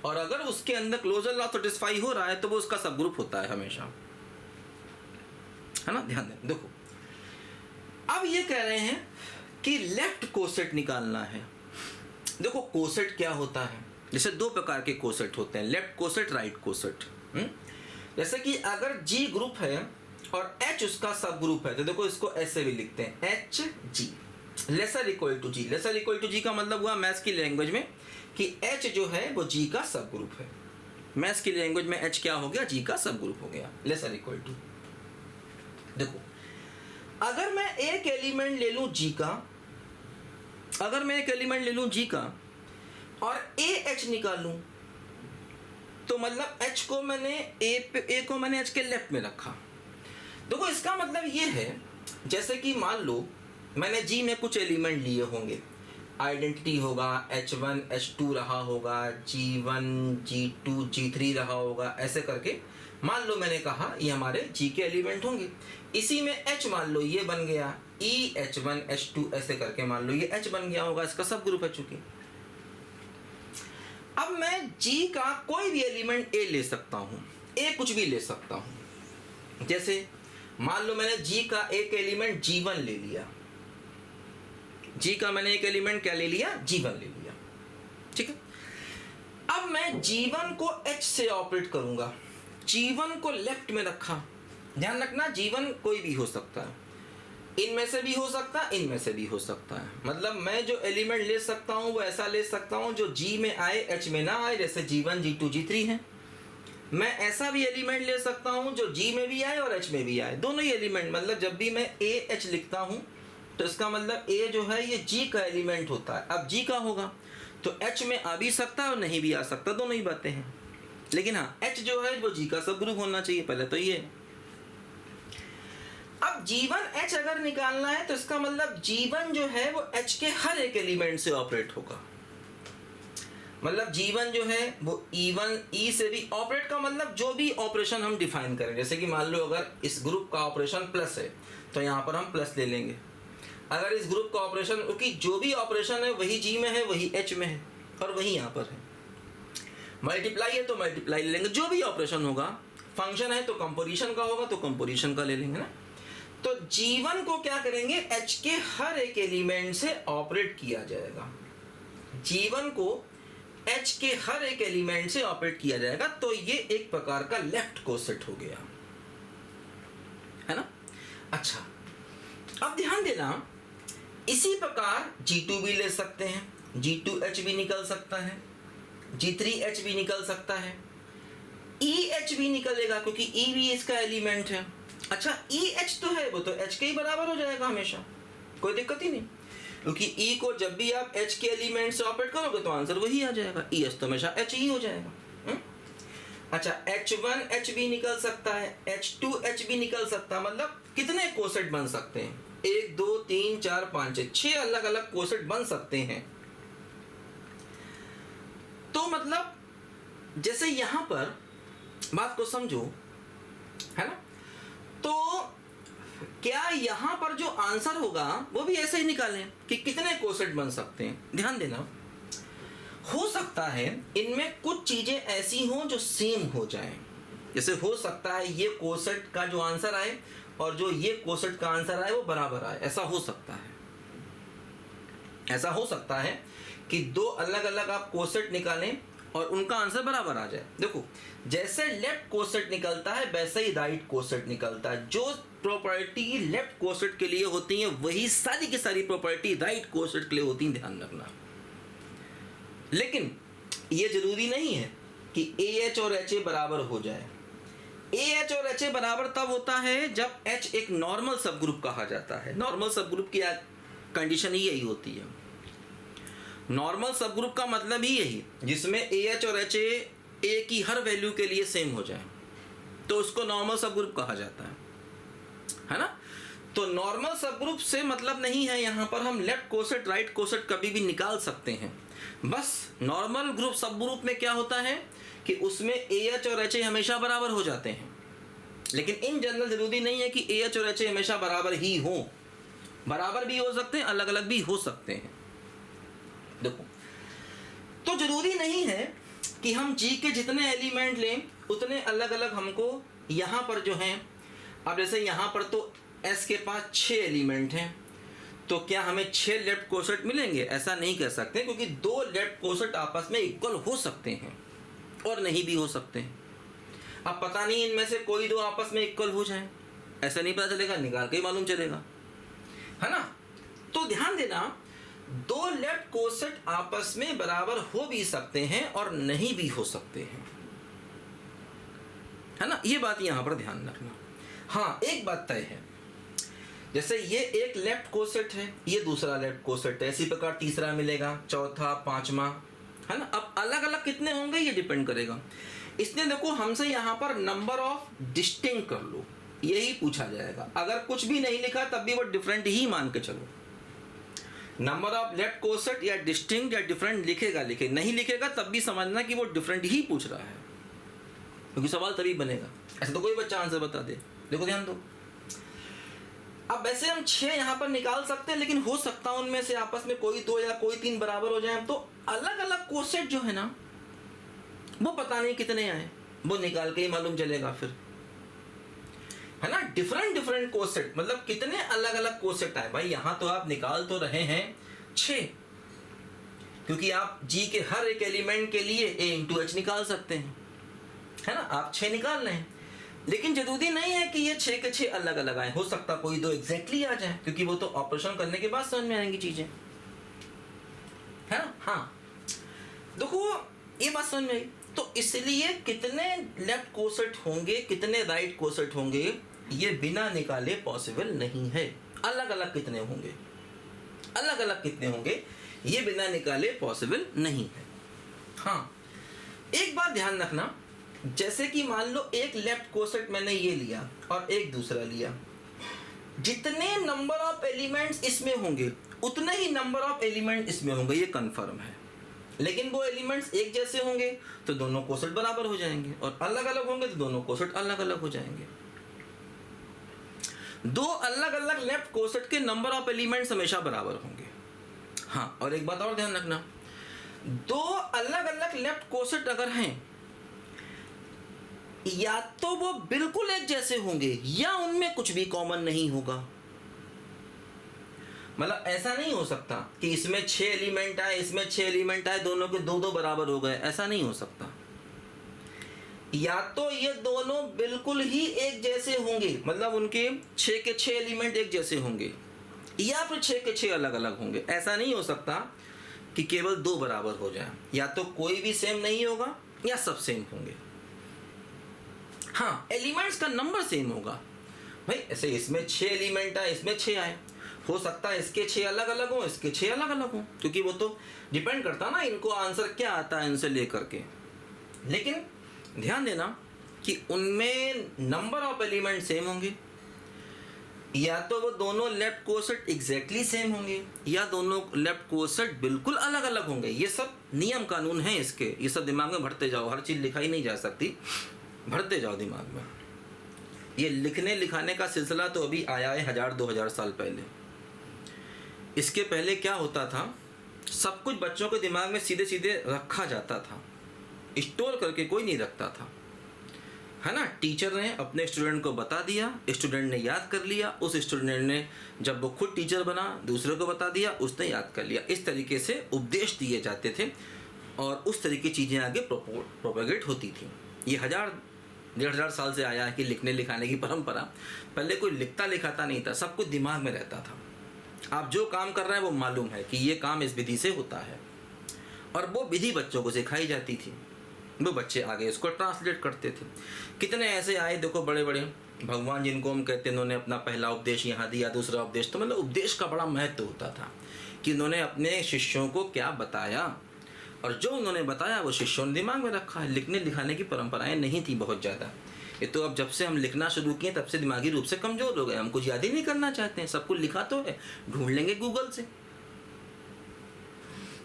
Speaker 1: और अगर उसके अंदर क्लोजर लॉ सेटिस्फाई हो रहा है तो वो उसका सब ग्रुप होता है हमेशा, है ना। ध्यान दें, देखो अब ये कह रहे हैं कि लेफ्ट कोसेट निकालना है। देखो कोसेट क्या होता है, जैसे 2 प्रकार के कोसेट होते हैं, लेफ्ट कोसेट, राइट कोसेट। जैसे कि अगर G ग्रुप है और H उसका सब ग्रुप है, तो देखो इसको ऐसे भी लिखते हैं, HG lesser equal to G। Lesser equal to G का मतलब हुआ मैथ्स की लैंग्वेज में कि H जो है वो G का सब ग्रुप है। मैथ्स की लैंग्वेज में H क्या हो गया, G का सब ग्रुप हो गया, लेसर इक्वल टू। देखो अगर मैं एक एलिमेंट ले लूं G का, अगर मैं एक एलिमेंट ले लूं G का और AH निकालूं, तो मतलब H को मैंने A को मैंने H के लेफ्ट में रखा। देखो इसका मतलब ये है, जैसे कि मान लो मैंने G में कुछ एलिमेंट लिए होंगे, आइडेंटिटी होगा, H1 H2 रहा होगा, G1 G2 G3 रहा होगा, ऐसे करके मान लो मैंने कहा ये हमारे G के एलिमेंट होंगे। इसी में H मान लो ये बन गया, E H1 H2 ऐसे करके मान लो ये H बन गया होगा, इसका सब ग्रुप है चुकी। अब मैं G का कोई भी एलिमेंट A ले सकता हूँ, A कुछ भी ले सकता हूँ। जैसे मान लो मैंने G का एक एलिमेंट G1 ले लिया, G का मैंने एक एलिमेंट क्या ले लिया, G1 ले लिया, ठीक है। अब मैं G1 को H से ऑपरेट करूंगा, G1 को लेफ्ट में रखा। ध्यान रखना G1 कोई भी हो सकता है, इनमें से भी हो सकता है, इनमें से भी हो सकता है। मतलब मैं जो एलिमेंट ले सकता हूँ वो ऐसा ले सकता हूँ जो G में आए H में ना आए, जैसे G1 G2 G3 है। मैं ऐसा भी एलिमेंट ले सकता हूँ जो G में भी आए और H में भी आए, दोनों ही एलिमेंट। मतलब जब भी मैं AH लिखता हूँ तो इसका मतलब A जो है ये G का एलिमेंट होता है। अब G का होगा तो H में आ भी सकता है और नहीं भी आ सकता, दोनों ही बातें हैं। लेकिन हाँ H जो है वो G का सब ग्रुप होना चाहिए, पहले तो ये। अब G1 H अगर निकालना है तो इसका मतलब G1 जो है वो H के हर एक एलिमेंट से ऑपरेट होगा। मतलब G1 जो है वो E1 E से भी ऑपरेट का मतलब जो भी ऑपरेशन हम डिफाइन करें, जैसे कि मान लो अगर इस ग्रुप का ऑपरेशन प्लस है तो यहाँ पर हम प्लस ले लेंगे। अगर इस ग्रुप का ऑपरेशन, क्योंकि जो भी ऑपरेशन है वही G में है, वही H में है और वही यहाँ पर है। मल्टीप्लाई है तो मल्टीप्लाई ले लेंगे, जो भी ऑपरेशन होगा। फंक्शन है तो कंपोजिशन का होगा तो कंपोजिशन का ले लेंगे ना। तो G1 को क्या करेंगे, H के हर एक एलिमेंट से ऑपरेट किया जाएगा। G1 को H के हर एक एलिमेंट से ऑपरेट किया जाएगा, तो ये एक प्रकार का लेफ्ट कोसेट हो गया, है ना। अच्छा, अब ध्यान देना, इसी प्रकार G2 भी ले सकते हैं, G2H भी निकल सकता है, G3H भी निकल सकता है, EH भी निकलेगा क्योंकि E भी इसका एलिमेंट है। अच्छा, EH तो है वो तो H के ही बराबर हो जाएगा हमेशा, कोई दिक्कत ही नहीं, क्योंकि E को जब भी आप H के एलिमेंट से ऑपरेट करोगे तो आंसर वही आ जाएगा। EH तो हमेशा H ही हो जाएगा। अच्छा, H1H भी निकल सकता है, H2H भी निकल सकता है। मतलब कितने कोसेट बन सकते हैं, 1 2 3 4 5 6 अलग अलग कोसेट बन सकते हैं। तो मतलब जैसे यहां पर बात को समझो, है ना। तो क्या यहां पर जो आंसर होगा वो भी ऐसे ही निकालें कि कितने कोसेट बन सकते हैं। ध्यान देना, हो सकता है इनमें कुछ चीजें ऐसी हों जो सेम हो जाएं। जैसे हो सकता है ये कोसेट का जो आंसर आए और जो ये कोसेट का आंसर आए वो बराबर आए, ऐसा हो सकता है। ऐसा हो सकता है कि दो अलग अलग आप कोसेट निकालें और उनका आंसर बराबर आ जाए। देखो, जैसे लेफ्ट कोसेट निकलता है वैसे ही राइट कोसेट निकलता है। जो प्रॉपर्टी लेफ्ट कोसेट के लिए होती है वही सारी की सारी प्रॉपर्टी राइट कोसेट के लिए होती है, ध्यान रखना। लेकिन ये जरूरी नहीं है कि AH और HA बराबर हो जाए। AH और HA बराबर तब होता है जब H एक नॉर्मल सब ग्रुप कहा जाता है। नॉर्मल सब ग्रुप की कंडीशन ही यही होती है। नॉर्मल सब ग्रुप का मतलब ही यही, जिसमें AH और HA A की हर वैल्यू के लिए सेम हो जाए, तो उसको नॉर्मल सब ग्रुप कहा जाता है ना। तो नॉर्मल सब ग्रुप से मतलब नहीं है, यहाँ पर हम लेफ्ट कोसेट राइट कोसेट कभी भी निकाल सकते हैं। बस नॉर्मल ग्रुप सब ग्रुप में क्या होता है कि उसमें AH और HA हमेशा बराबर हो जाते हैं। लेकिन इन जनरल जरूरी नहीं है कि AH और HA हमेशा बराबर ही हो, बराबर भी हो सकते हैं, अलग अलग भी हो सकते हैं। देखो, तो जरूरी नहीं है कि हम G के जितने एलिमेंट लें उतने अलग अलग हमको यहाँ पर जो हैं। अब जैसे यहाँ पर तो S के पास 6 एलिमेंट हैं, तो क्या हमें 6 लेफ्ट कोसेट मिलेंगे? ऐसा नहीं कह सकते, क्योंकि 2 लेफ्ट कोसेट आपस में इक्वल हो सकते हैं और नहीं भी हो सकते हैं। अब पता नहीं इनमें से कोई 2 आपस में इक्वल हो जाए, ऐसा नहीं पता चलेगा, निकाल के ही मालूम चलेगा, है ना। तो ध्यान देना, 2 लेफ्ट कोसेट आपस में बराबर हो भी सकते हैं और नहीं भी हो सकते हैं, है ना। ये बात यहां पर ध्यान रखना। हाँ, एक बात तय है, जैसे ये एक लेफ्ट कोसेट है, ये दूसरा लेफ्ट कोसेट है, इसी प्रकार तीसरा मिलेगा, चौथा, पांचवा, है ना। अब अलग अलग कितने होंगे ये डिपेंड करेगा। इसने देखो हमसे यहाँ पर नंबर ऑफ डिस्टिंक्ट कर लो, यही पूछा जाएगा। अगर कुछ भी नहीं लिखा तब भी वो डिफरेंट ही मान के चलो। नंबर ऑफ लेफ्ट कोसेट या डिस्टिंक्ट या डिफरेंट लिखेगा, नहीं लिखेगा तब भी समझना कि वो डिफरेंट ही पूछ रहा है, क्योंकि सवाल तभी बनेगा। ऐसे तो कोई बच्चा आंसर बता दे। देखो ध्यान दो, अब वैसे हम 6 यहाँ पर निकाल सकते हैं, लेकिन हो सकता है उनमें से आपस में कोई 2 या कोई 3 बराबर हो जाए। तो अलग अलग कोसेट जो है ना, वो पता नहीं कितने आए, वो निकाल के ही मालूम चलेगा फिर, है ना। डिफरेंट कोसेट मतलब कितने अलग अलग कोसेट आए। भाई यहाँ तो आप निकाल तो रहे हैं 6, क्योंकि आप G के हर एक एलिमेंट के लिए A इंटू H निकाल सकते हैं, है ना। आप 6 निकाल रहे हैं, लेकिन जरूरी नहीं है कि ये 6 के 6 अलग अलग आए। हो सकता कोई 2 एग्जैक्टली आ जाए, क्योंकि वो तो ऑपरेशन करने के बाद समझ में आएंगी चीजें, है ना। हाँ, देखो ये बात समझ में आई। तो इसलिए कितने लेफ्ट कोसेट होंगे, कितने राइट कोसेट होंगे, ये बिना निकाले पॉसिबल नहीं है। अलग अलग कितने होंगे, अलग अलग कितने होंगे, ये बिना निकाले पॉसिबल नहीं है। हाँ, एक बात ध्यान रखना, जैसे कि मान लो एक लेफ्ट कोसेट मैंने ये लिया और एक दूसरा लिया, जितने नंबर ऑफ एलिमेंट्स इसमें होंगे उतने ही नंबर ऑफ एलिमेंट इसमें होंगे, ये कंफर्म है। लेकिन वो एलिमेंट्स एक जैसे होंगे तो दोनों कोसेट बराबर हो जाएंगे, और अलग अलग होंगे तो दोनों कोसेट अलग अलग हो जाएंगे। दो अलग अलग लेफ्ट कोसेट के नंबर ऑफ एलिमेंट्स हमेशा बराबर होंगे। हाँ, और एक बात और ध्यान रखना, दो अलग अलग लेफ्ट कोसेट अगर हैं, या तो वो बिल्कुल एक जैसे होंगे या उनमें कुछ भी कॉमन नहीं होगा। मतलब ऐसा नहीं हो सकता कि इसमें 6 एलिमेंट आए, इसमें 6 एलिमेंट आए, दोनों के दो दो बराबर हो गए, ऐसा नहीं हो सकता। या तो ये दोनों बिल्कुल ही एक जैसे होंगे, मतलब उनके 6 के 6 एलिमेंट एक जैसे होंगे, या फिर 6 के 6 अलग अलग होंगे। ऐसा नहीं हो सकता कि केवल दो बराबर हो जाए। या तो कोई भी सेम नहीं होगा या सब सेम होंगे। हाँ, एलिमेंट्स का नंबर सेम होगा। भाई ऐसे इसमें 6 एलिमेंट आए, इसमें 6 आए, हो सकता है इसके 6 अलग अलग हो, इसके 6 अलग अलग हो, क्योंकि वो तो डिपेंड करता ना इनको आंसर क्या आता है इनसे लेकर के। लेकिन ध्यान देना कि उनमें नंबर ऑफ एलिमेंट सेम होंगे, या तो वो दोनों लेफ्ट कोसेट एग्जैक्टली सेम होंगे, या दोनों लेफ्ट कोसेट बिल्कुल अलग अलग होंगे। ये सब नियम कानून हैं इसके, ये सब दिमाग में भरते जाओ, हर चीज़ लिखाई नहीं जा सकती, भरते जाओ दिमाग में। ये लिखने लिखाने का सिलसिला तो अभी आया है 1000-2000 साल पहले। इसके पहले क्या होता था, सब कुछ बच्चों के दिमाग में सीधे सीधे रखा जाता था, स्टोर करके कोई नहीं रखता था, है ना। टीचर ने अपने स्टूडेंट को बता दिया, स्टूडेंट ने याद कर लिया, उस स्टूडेंट ने जब वो खुद टीचर बना दूसरे को बता दिया, उसने याद कर लिया। इस तरीके से उपदेश दिए जाते थे और उस तरीके की चीज़ें आगे प्रोपेगेट होती थी। ये 1000-1500 साल से आया है कि लिखने लिखाने की परंपरा। पहले कोई लिखता लिखाता नहीं था, सब कुछ दिमाग में रहता था। आप जो काम कर रहे हैं वो मालूम है कि ये काम इस विधि से होता है, और वो विधि बच्चों को सिखाई जाती थी, वो बच्चे आगे इसको ट्रांसलेट करते थे। कितने ऐसे आए देखो, बड़े बड़े भगवान जिनको हम कहते हैं, उन्होंने अपना पहला उपदेश यहाँ दिया, दूसरा उपदेश, तो मतलब उपदेश का बड़ा महत्व होता था कि उन्होंने अपने शिष्यों को क्या बताया, और जो उन्होंने बताया वो शिष्यों ने दिमाग में रखा है। लिखने लिखाने की परंपराएं नहीं थी बहुत ज़्यादा। ये तो अब जब से हम लिखना शुरू किए तब से दिमागी रूप से कमज़ोर हो गए, हम कुछ याद ही नहीं करना चाहते हैं, सब कुछ लिखा तो है, ढूंढ लेंगे गूगल से।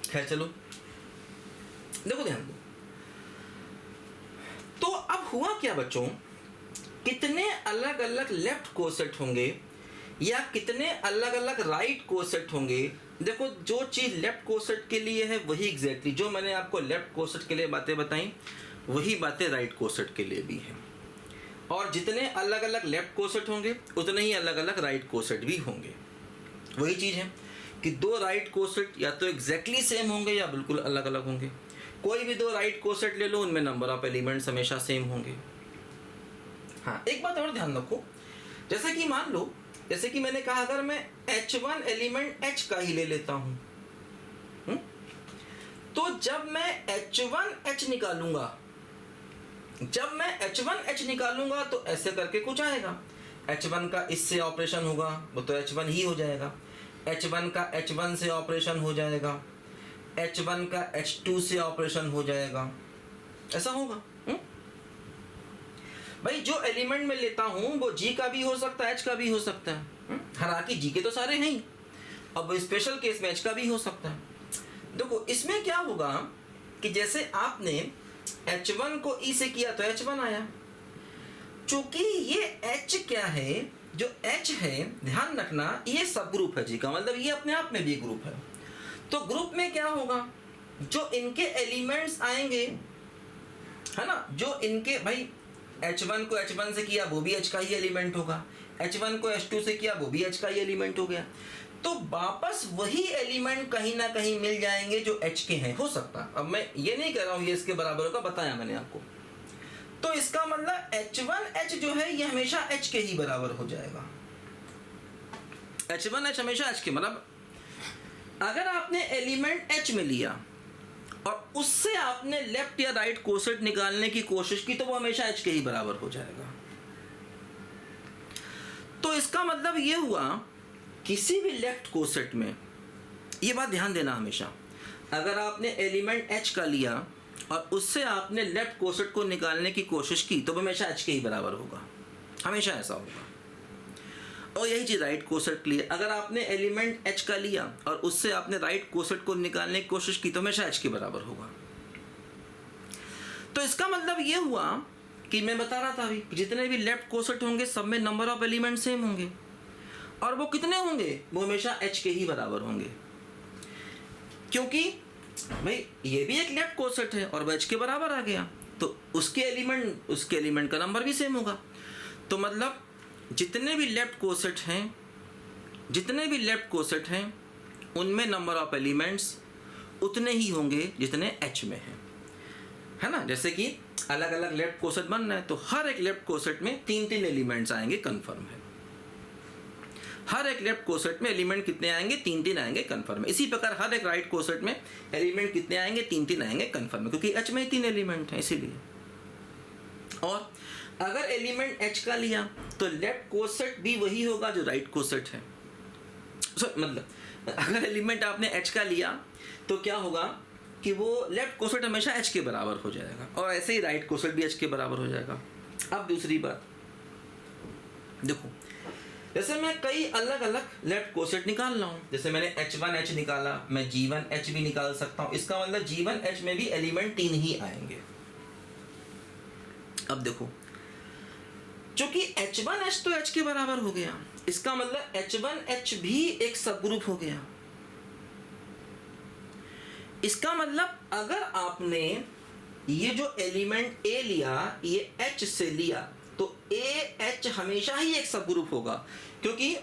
Speaker 1: खैर चलो, देखो ध्यान दो। तो अब हुआ क्या बच्चों, कितने अलग अलग लेफ्ट कोसेट होंगे या कितने अलग अलग राइट कोसेट होंगे। देखो, जो चीज़ लेफ्ट कोसेट के लिए है वही एग्जैक्टली जो मैंने आपको लेफ्ट कोसेट के लिए बातें बताई, वही बातें राइट कोसेट के लिए भी हैं। और जितने अलग अलग लेफ्ट कोसेट होंगे उतने ही अलग अलग राइट कोसेट भी होंगे। वही चीज़ है कि दो राइट कोसेट या तो एग्जैक्टली सेम होंगे या बिल्कुल अलग अलग होंगे। कोई भी दो राइट कोसेट ले लो, उनमें नंबर ऑफ एलिमेंट्स हमेशा सेम होंगे। हाँ, एक बात और ध्यान रखो, जैसे कि मान लो, जैसे कि मैंने कहा, अगर मैं H1 एलिमेंट H का ही ले लेता हूं, तो जब मैं H1H निकालूंगा, जब मैं H1H निकालूंगा तो ऐसे करके कुछ आएगा। H1 का इससे ऑपरेशन होगा, वो तो H1 ही हो जाएगा। H1 का H1 से ऑपरेशन हो जाएगा, H1 का H2 से ऑपरेशन हो जाएगा, ऐसा होगा। भाई जो एलिमेंट में लेता हूं वो G का भी हो सकता है, H का भी हो सकता है। हालांकि G के तो सारे हैं ही, अब स्पेशल केस में H का भी हो सकता है। देखो इसमें क्या होगा कि जैसे आपने H1 को E से किया तो H1 आया। चूंकि ये H क्या है, जो H है, ध्यान रखना, ये सब ग्रुप है G का, मतलब ये अपने आप में भी ग्रुप है। तो ग्रुप में क्या होगा, जो इनके एलिमेंट्स आएंगे, है ना, जो इनके, भाई H1 को H1 से किया वो भी H का ही एलिमेंट होगा, H1 को H2 से किया वो भी H का ही एलिमेंट हो गया। तो वापस वही एलिमेंट कहीं ना कहीं मिल जाएंगे जो H के हैं, हो सकता। अब मैं ये नहीं कह रहा हूँ ये इसके बराबर होगा, बताया मैंने आपको। तो इसका मतलब H1H जो है ये हमेशा H के ही बराबर हो जाएगा। H1H हमेशा H के, मतलब अगर आपने एलिमेंट H में लिया और उससे आपने लेफ्ट या राइट कोसेट निकालने की कोशिश की तो वो हमेशा H के ही बराबर हो जाएगा। तो इसका मतलब ये हुआ, किसी भी लेफ्ट कोसेट में, ये बात ध्यान देना हमेशा, अगर आपने एलिमेंट H का लिया और उससे आपने लेफ्ट कोसेट को निकालने की कोशिश की तो हमेशा एच के ही बराबर होगा, हमेशा ऐसा होगा। और यही चीज़ राइट कोसेट के लिए, अगर आपने एलिमेंट एच का लिया और उससे आपने राइट कोसेट को निकालने की कोशिश की तो हमेशा एच के बराबर होगा। तो इसका मतलब ये हुआ कि मैं बता रहा था अभी, जितने भी लेफ्ट कोसेट होंगे सब में नंबर ऑफ एलिमेंट सेम होंगे, और वो कितने होंगे, वो हमेशा एच के ही बराबर होंगे, क्योंकि भाई ये भी एक लेफ्ट कोसेट है और वो एच के बराबर आ गया, तो उसके एलिमेंट का नंबर भी सेम होगा। तो मतलब जितने भी लेफ्ट कोसेट हैं उनमें नंबर ऑफ एलिमेंट्स उतने ही होंगे जितने एच में हैं, है ना। जैसे कि अलग अलग लेफ्ट कोसेट बन रहे हैं तो हर एक लेफ्ट कोसेट में 3-3 एलिमेंट्स आएंगे, कंफर्म है। हर एक लेफ्ट कोसेट में एलिमेंट कितने आएंगे, 3-3 आएंगे, कंफर्म है। इसी प्रकार हर एक राइट कोसेट में एलिमेंट कितने आएंगे, 3-3 आएंगे, कंफर्म है, क्योंकि एच में ही 3 एलिमेंट हैं इसीलिए। और अगर एलिमेंट एच का लिया तो लेफ्ट कोसेट भी वही होगा जो राइट कोसेट है। मतलब अगर एलिमेंट आपने एच का लिया तो क्या होगा कि वो लेफ्ट कोसेट हमेशा एच के बराबर हो जाएगा, और ऐसे ही राइट कोसेट भी एच के बराबर हो जाएगा। अब दूसरी बात देखो, जैसे मैं कई अलग अलग लेफ्ट कोसेट निकाल रहा हूँ, जैसे मैंने H1H निकाला, मैं G1H भी निकाल सकता हूँ। इसका मतलब G1H में भी एलिमेंट 3 ही आएंगे। अब देखो, चूंकि H1H तो H के बराबर हो गया, इसका मतलब H1H भी एक सब ग्रुप हो गया। इसका मतलब अगर आपने ये जो एलिमेंट A लिया, ये H से लिया, तो AH हमेशा ही एक सब ग्रुप होगा, क्योंकि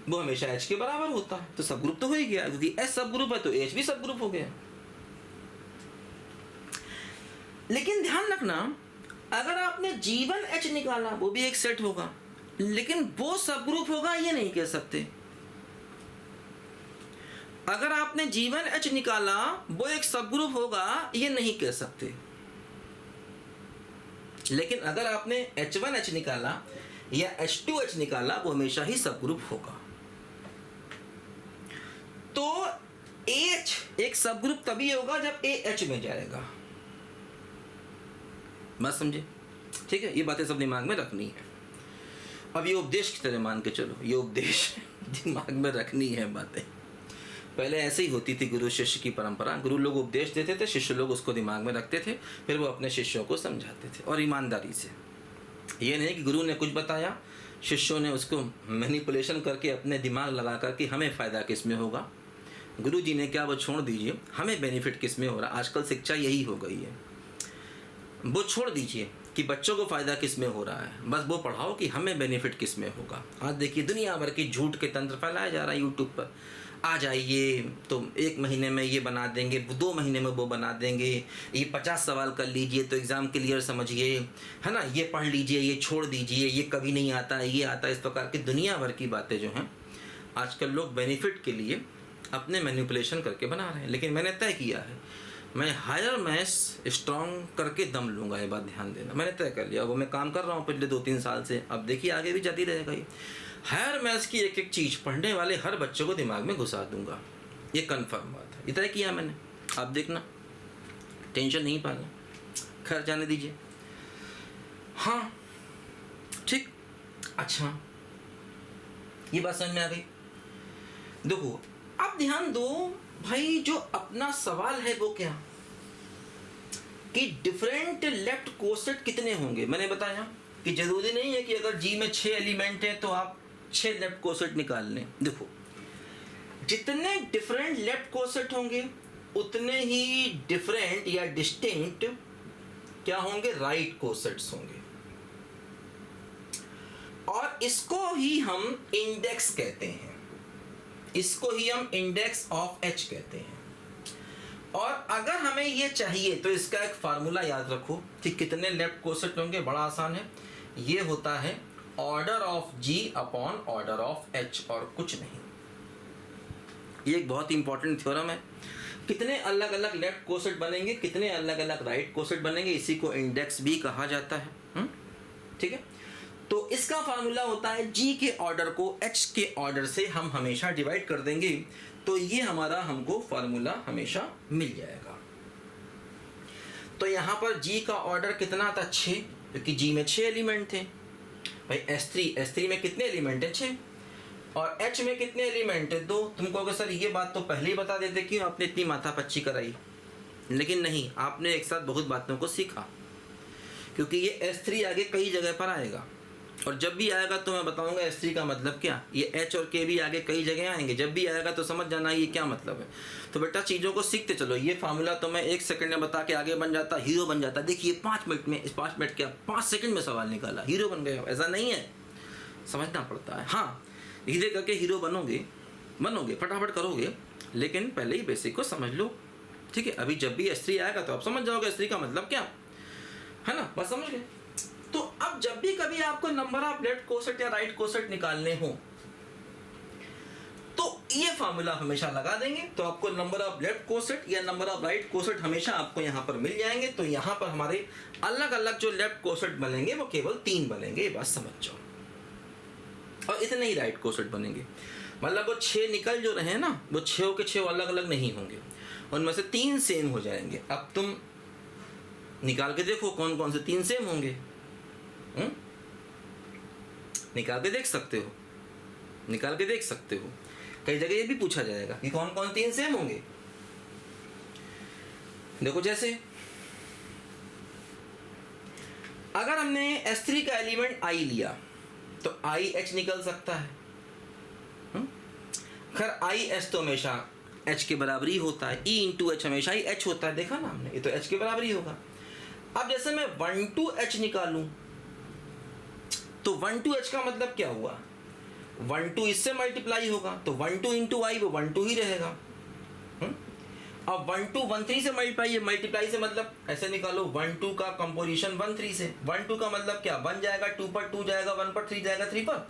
Speaker 1: वो हमेशा H के बराबर होता है, तो सब ग्रुप तो हो ही गया, क्योंकि H सब ग्रुप है तो H भी सब ग्रुप हो गया। लेकिन ध्यान रखना, अगर आपने G1H निकाला वो भी एक सेट होगा, लेकिन वो सब ग्रुप होगा ये नहीं कह सकते। अगर आपने G1H निकाला वो एक सब ग्रुप होगा ये नहीं कह सकते। लेकिन अगर आपने H1H निकाला या H2H निकाला वो हमेशा ही सब ग्रुप होगा। तो AH एक सब ग्रुप तभी होगा जब AH में जाएगा। बात समझे? ठीक है, ये बातें सब दिमाग में रखनी है। अब ये उपदेश की तरह मान के चलो, ये उपदेश दिमाग में रखनी है बातें। पहले ऐसे ही होती थी गुरु शिष्य की परंपरा। गुरु लोग उपदेश देते थे, शिष्य लोग उसको दिमाग में रखते थे, फिर वो अपने शिष्यों को समझाते थे, और ईमानदारी से। ये नहीं कि गुरु ने कुछ बताया, शिष्यों ने उसको मैनिपुलेशन करके अपने दिमाग लगा कर कि हमें फ़ायदा किस में होगा। गुरु जी ने क्या वो छोड़ दीजिए, हमें बेनिफिट किस में हो रहा। आजकल शिक्षा यही हो गई है, वो छोड़ दीजिए कि बच्चों को फ़ायदा किस में हो रहा है, बस वो पढ़ाओ कि हमें बेनिफिट किस में होगा। आज देखिए दुनिया भर की झूठ के तंत्र फैलाया जा रहा है यूट्यूब पर। आ जाइए तो 1 महीने में ये बना देंगे, 2 महीने में वो बना देंगे, ये 50 सवाल कर लीजिए तो एग्ज़ाम क्लियर समझिए, है ना, ये पढ़ लीजिए, ये छोड़ दीजिए, ये कभी नहीं आता है, ये आता है। इस प्रकार की दुनिया भर की बातें जो हैं आजकल लोग बेनिफिट के लिए अपने मैनिपुलेशन करके बना रहे हैं। लेकिन मैंने तय किया है, मैं हायर मैथ्स स्ट्रॉन्ग करके दम लूँगा, ये बात ध्यान देना। मैंने तय कर लिया, वो मैं काम कर रहा हूँ पिछले 2-3 साल से। अब देखिए आगे भी जाती रहेगा ये। हायर मैथ्स की एक एक चीज़ पढ़ने वाले हर बच्चों को दिमाग में घुसा दूंगा, ये कंफर्म बात है। ये तय किया मैंने, आप देखना, टेंशन नहीं पाना। खैर जाने दीजिए। हाँ ठीक, अच्छा ये बात समझ में आ गई। देखो अब ध्यान दो भाई, जो अपना सवाल है वो क्या कि डिफरेंट लेफ्ट कोसेट कितने होंगे। मैंने बताया कि जरूरी नहीं है कि अगर जी में 6 एलिमेंट है तो आप 6 लेफ्ट कोसेट निकाल लें। देखो जितने डिफरेंट लेफ्ट कोसेट होंगे उतने ही डिफरेंट या डिस्टिंक्ट क्या होंगे, राइट कोसेट्स होंगे। और इसको ही हम इंडेक्स कहते हैं, इसको ही हम इंडेक्स ऑफ एच कहते हैं। और अगर हमें ये चाहिए तो इसका एक फार्मूला याद रखो कि कितने लेफ्ट कोसेट होंगे। बड़ा आसान है, ये होता है order of G upon order of H, और कुछ नहीं। ये एक बहुत इंपॉर्टेंट थ्योरम है। कितने अलग अलग लेफ्ट कोसेट बनेंगे, कितने अलग अलग राइट कोसेट बनेंगे, इसी को इंडेक्स भी कहा जाता है। ठीक है, तो इसका फार्मूला होता है जी के ऑर्डर को एच के ऑर्डर से हम हमेशा डिवाइड कर देंगे, तो ये हमारा हमको फार्मूला हमेशा मिल जाएगा। तो यहाँ पर जी का ऑर्डर कितना था, 6, क्योंकि जी में 6 एलिमेंट थे। भाई S3 में कितने एलिमेंट हैं, 6, और H में कितने एलिमेंट है, 2। तुम कहोगे सर ये बात तो पहले ही बता देते, क्यों आपने इतनी माथापच्ची कराई। लेकिन नहीं, आपने एक साथ बहुत बातों को सीखा, क्योंकि ये S3 आगे कई जगह पर आएगा, और जब भी आएगा तो मैं बताऊंगा S3 का मतलब क्या। ये H और K भी आगे कई जगह आएंगे, जब भी आएगा तो समझ जाना ये क्या मतलब है। तो बेटा चीज़ों को सीखते चलो। ये फार्मूला तो मैं 1 सेकंड में बता के आगे बन जाता, हीरो बन जाता। देखिए 5 मिनट में, इस 5 मिनट क्या 5 सेकंड में सवाल निकाला, हीरो बन गया। ऐसा नहीं है, समझना पड़ता है। हाँ, धीरे करके हीरो बनोगे, फटाफट करोगे, लेकिन पहले ही बेसिक को समझ लो, ठीक है। अभी जब भी S3 आएगा तो आप समझ जाओगे S3 का मतलब क्या है ना, बस समझ गए। तो अब जब भी कभी आपको नंबर ऑफ लेफ्ट कोसेट या राइट कोसेट निकालने हो तो ये फार्मूला हमेशा लगा देंगे, तो आपको नंबर ऑफ लेफ्ट कोसेट या नंबर ऑफ राइट कोसेट हमेशा आपको यहाँ पर मिल जाएंगे। तो यहाँ पर हमारे अलग अलग जो लेफ्ट कोसेट बनेंगे वो केवल 3 बनेंगे, ये बात समझ जाओ, और इतने ही राइट कोसेट बनेंगे। मतलब वो 6 निकल जो रहे हैं ना, वो 6 के 6 अलग अलग नहीं होंगे, उनमें से 3 सेम हो जाएंगे। अब तुम निकाल के देखो कौन कौन से 3 सेम होंगे। निकाल के देख सकते हो, निकाल के देख सकते हो। कई जगह ये भी पूछा जाएगा कि कौन कौन 3 सेम होंगे। देखो जैसे अगर हमने S3 का एलिमेंट I लिया तो IH निकल सकता है। खैर IS तो हमेशा H के बराबर ही होता है, E इंटू H हमेशा ही H होता है, देखा ना हमने, ये तो H के बराबर ही होगा। अब जैसे मैं 1,2H निकालूं तो 1,2H का मतलब क्या हुआ, 1,2 इससे मल्टीप्लाई होगा, तो 1,2 इंटू I वो 1,2 ही रहेगा। अब 1,2 1,3 से मल्टीप्लाई से मतलब ऐसे निकालो, 1,2 का कंपोजिशन 1,3 से, 1,2 का मतलब क्या, 1 जाएगा 2 पर, 2 जाएगा 1 पर, 3 जाएगा 3 पर,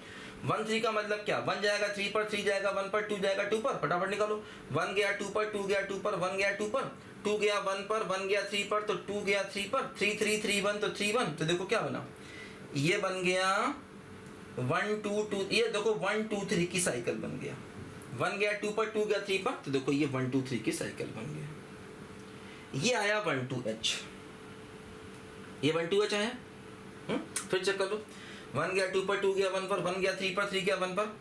Speaker 1: 1,3 का मतलब क्या, 1 जाएगा 3 पर, 3 जाएगा 1 पर, 2 जाएगा 2 पर, फटाफट निकालो। 1 गया 2 पर, 2 गया 2 पर, 1 गया 2 पर, 2 गया 1 पर, 1 गया 3 पर, तो 2 गया 3 पर, 3 3 3 1 तो 3 1, तो देखो क्या बना, ये बन गया 1 2 2, ये देखो 1 2 3 की साइकिल बन गया। 1 गया 2 पर, 2 गया 3 पर, तो देखो ये 1 2 3 की साइकिल बन गया। ये आया 1,2H, ये 1,2H आया। फिर चेक कर लो, 1 गया 2 पर, 2 गया 1 पर, 1 गया 3 पर, 3 गया 1 पर,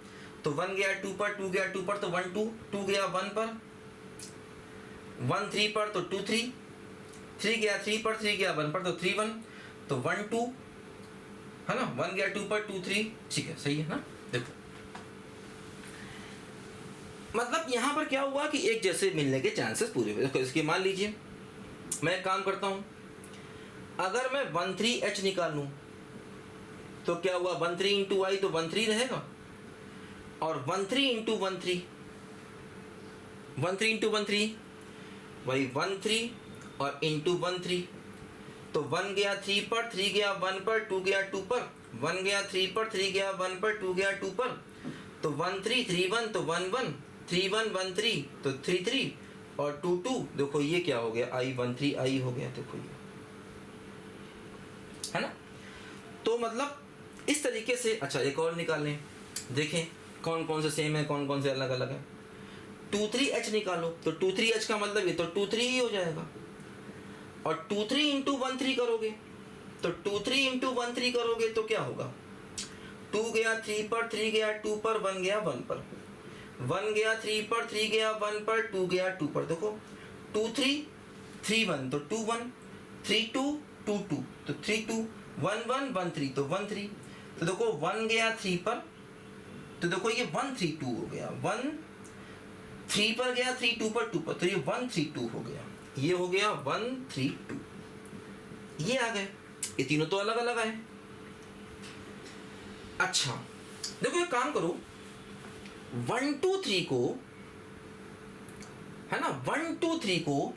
Speaker 1: तो 1 गया 2 पर, 2 गया 2 पर, तो 1 2, 2 गया 1 पर, 1 3 पर, तो 2 3, 3 गया 3 पर, 3 गया 1 पर, तो 3 1, तो 1 2 है ना, 1 गया 2 पर, 2 3, ठीक है, सही है ना। देखो मतलब यहाँ पर क्या हुआ कि एक जैसे मिलने के चांसेस पूरे हुए। देखो इसके मान लीजिए मैं एक काम करता हूँ, अगर मैं 13H निकालूं तो क्या हुआ, 13 इंटू I तो 13 रहेगा, और 13 इंटू 13, 13 इंटू 13 वही 13 और इंटू 13, तो 1 गया 3 पर, 3 गया 1 पर, 2 गया 2 पर, 1 गया 3 पर, 3 गया 1 पर, 2 गया 2 पर, तो 1 3 3 1 तो 1 1, 3 1 1 3 तो 3 3, और 2 2, देखो ये क्या हो गया, I 1 3 I हो गया, देखो ये है ना। तो मतलब इस तरीके से। अच्छा एक और निकाल लें, देखें कौन कौन से सेम है, कौन कौन से अलग अलग है। 2 3H निकालो, तो 2 3H का मतलब ये तो 2 3 ही हो जाएगा, और 2 3 इंटू 1 3 करोगे, तो 2 3 इंटू 1 3 करोगे तो क्या होगा, 2 गया 3 पर, 3 गया 2 पर, 1 गया 1 पर, 1 गया 3 पर, 3 गया 1 पर, 2 गया 2 पर, देखो 2 3 3 1 तो 2 1, 3 2 2 2 तो 3 2, 1 1 1 3 तो 1 3, तो देखो 1 गया 3 पर, तो देखो ये 1 3 2 हो गया, 1 3 पर गया 3 2 पर 2 पर, तो ये 1 3 2 हो गया, ये हो गया 1 3 2, ये आ गए, ये तीनों तो अलग अलग आए। अच्छा देखो एक काम करो, 1 2 3 को है ना, 1 2 3 को,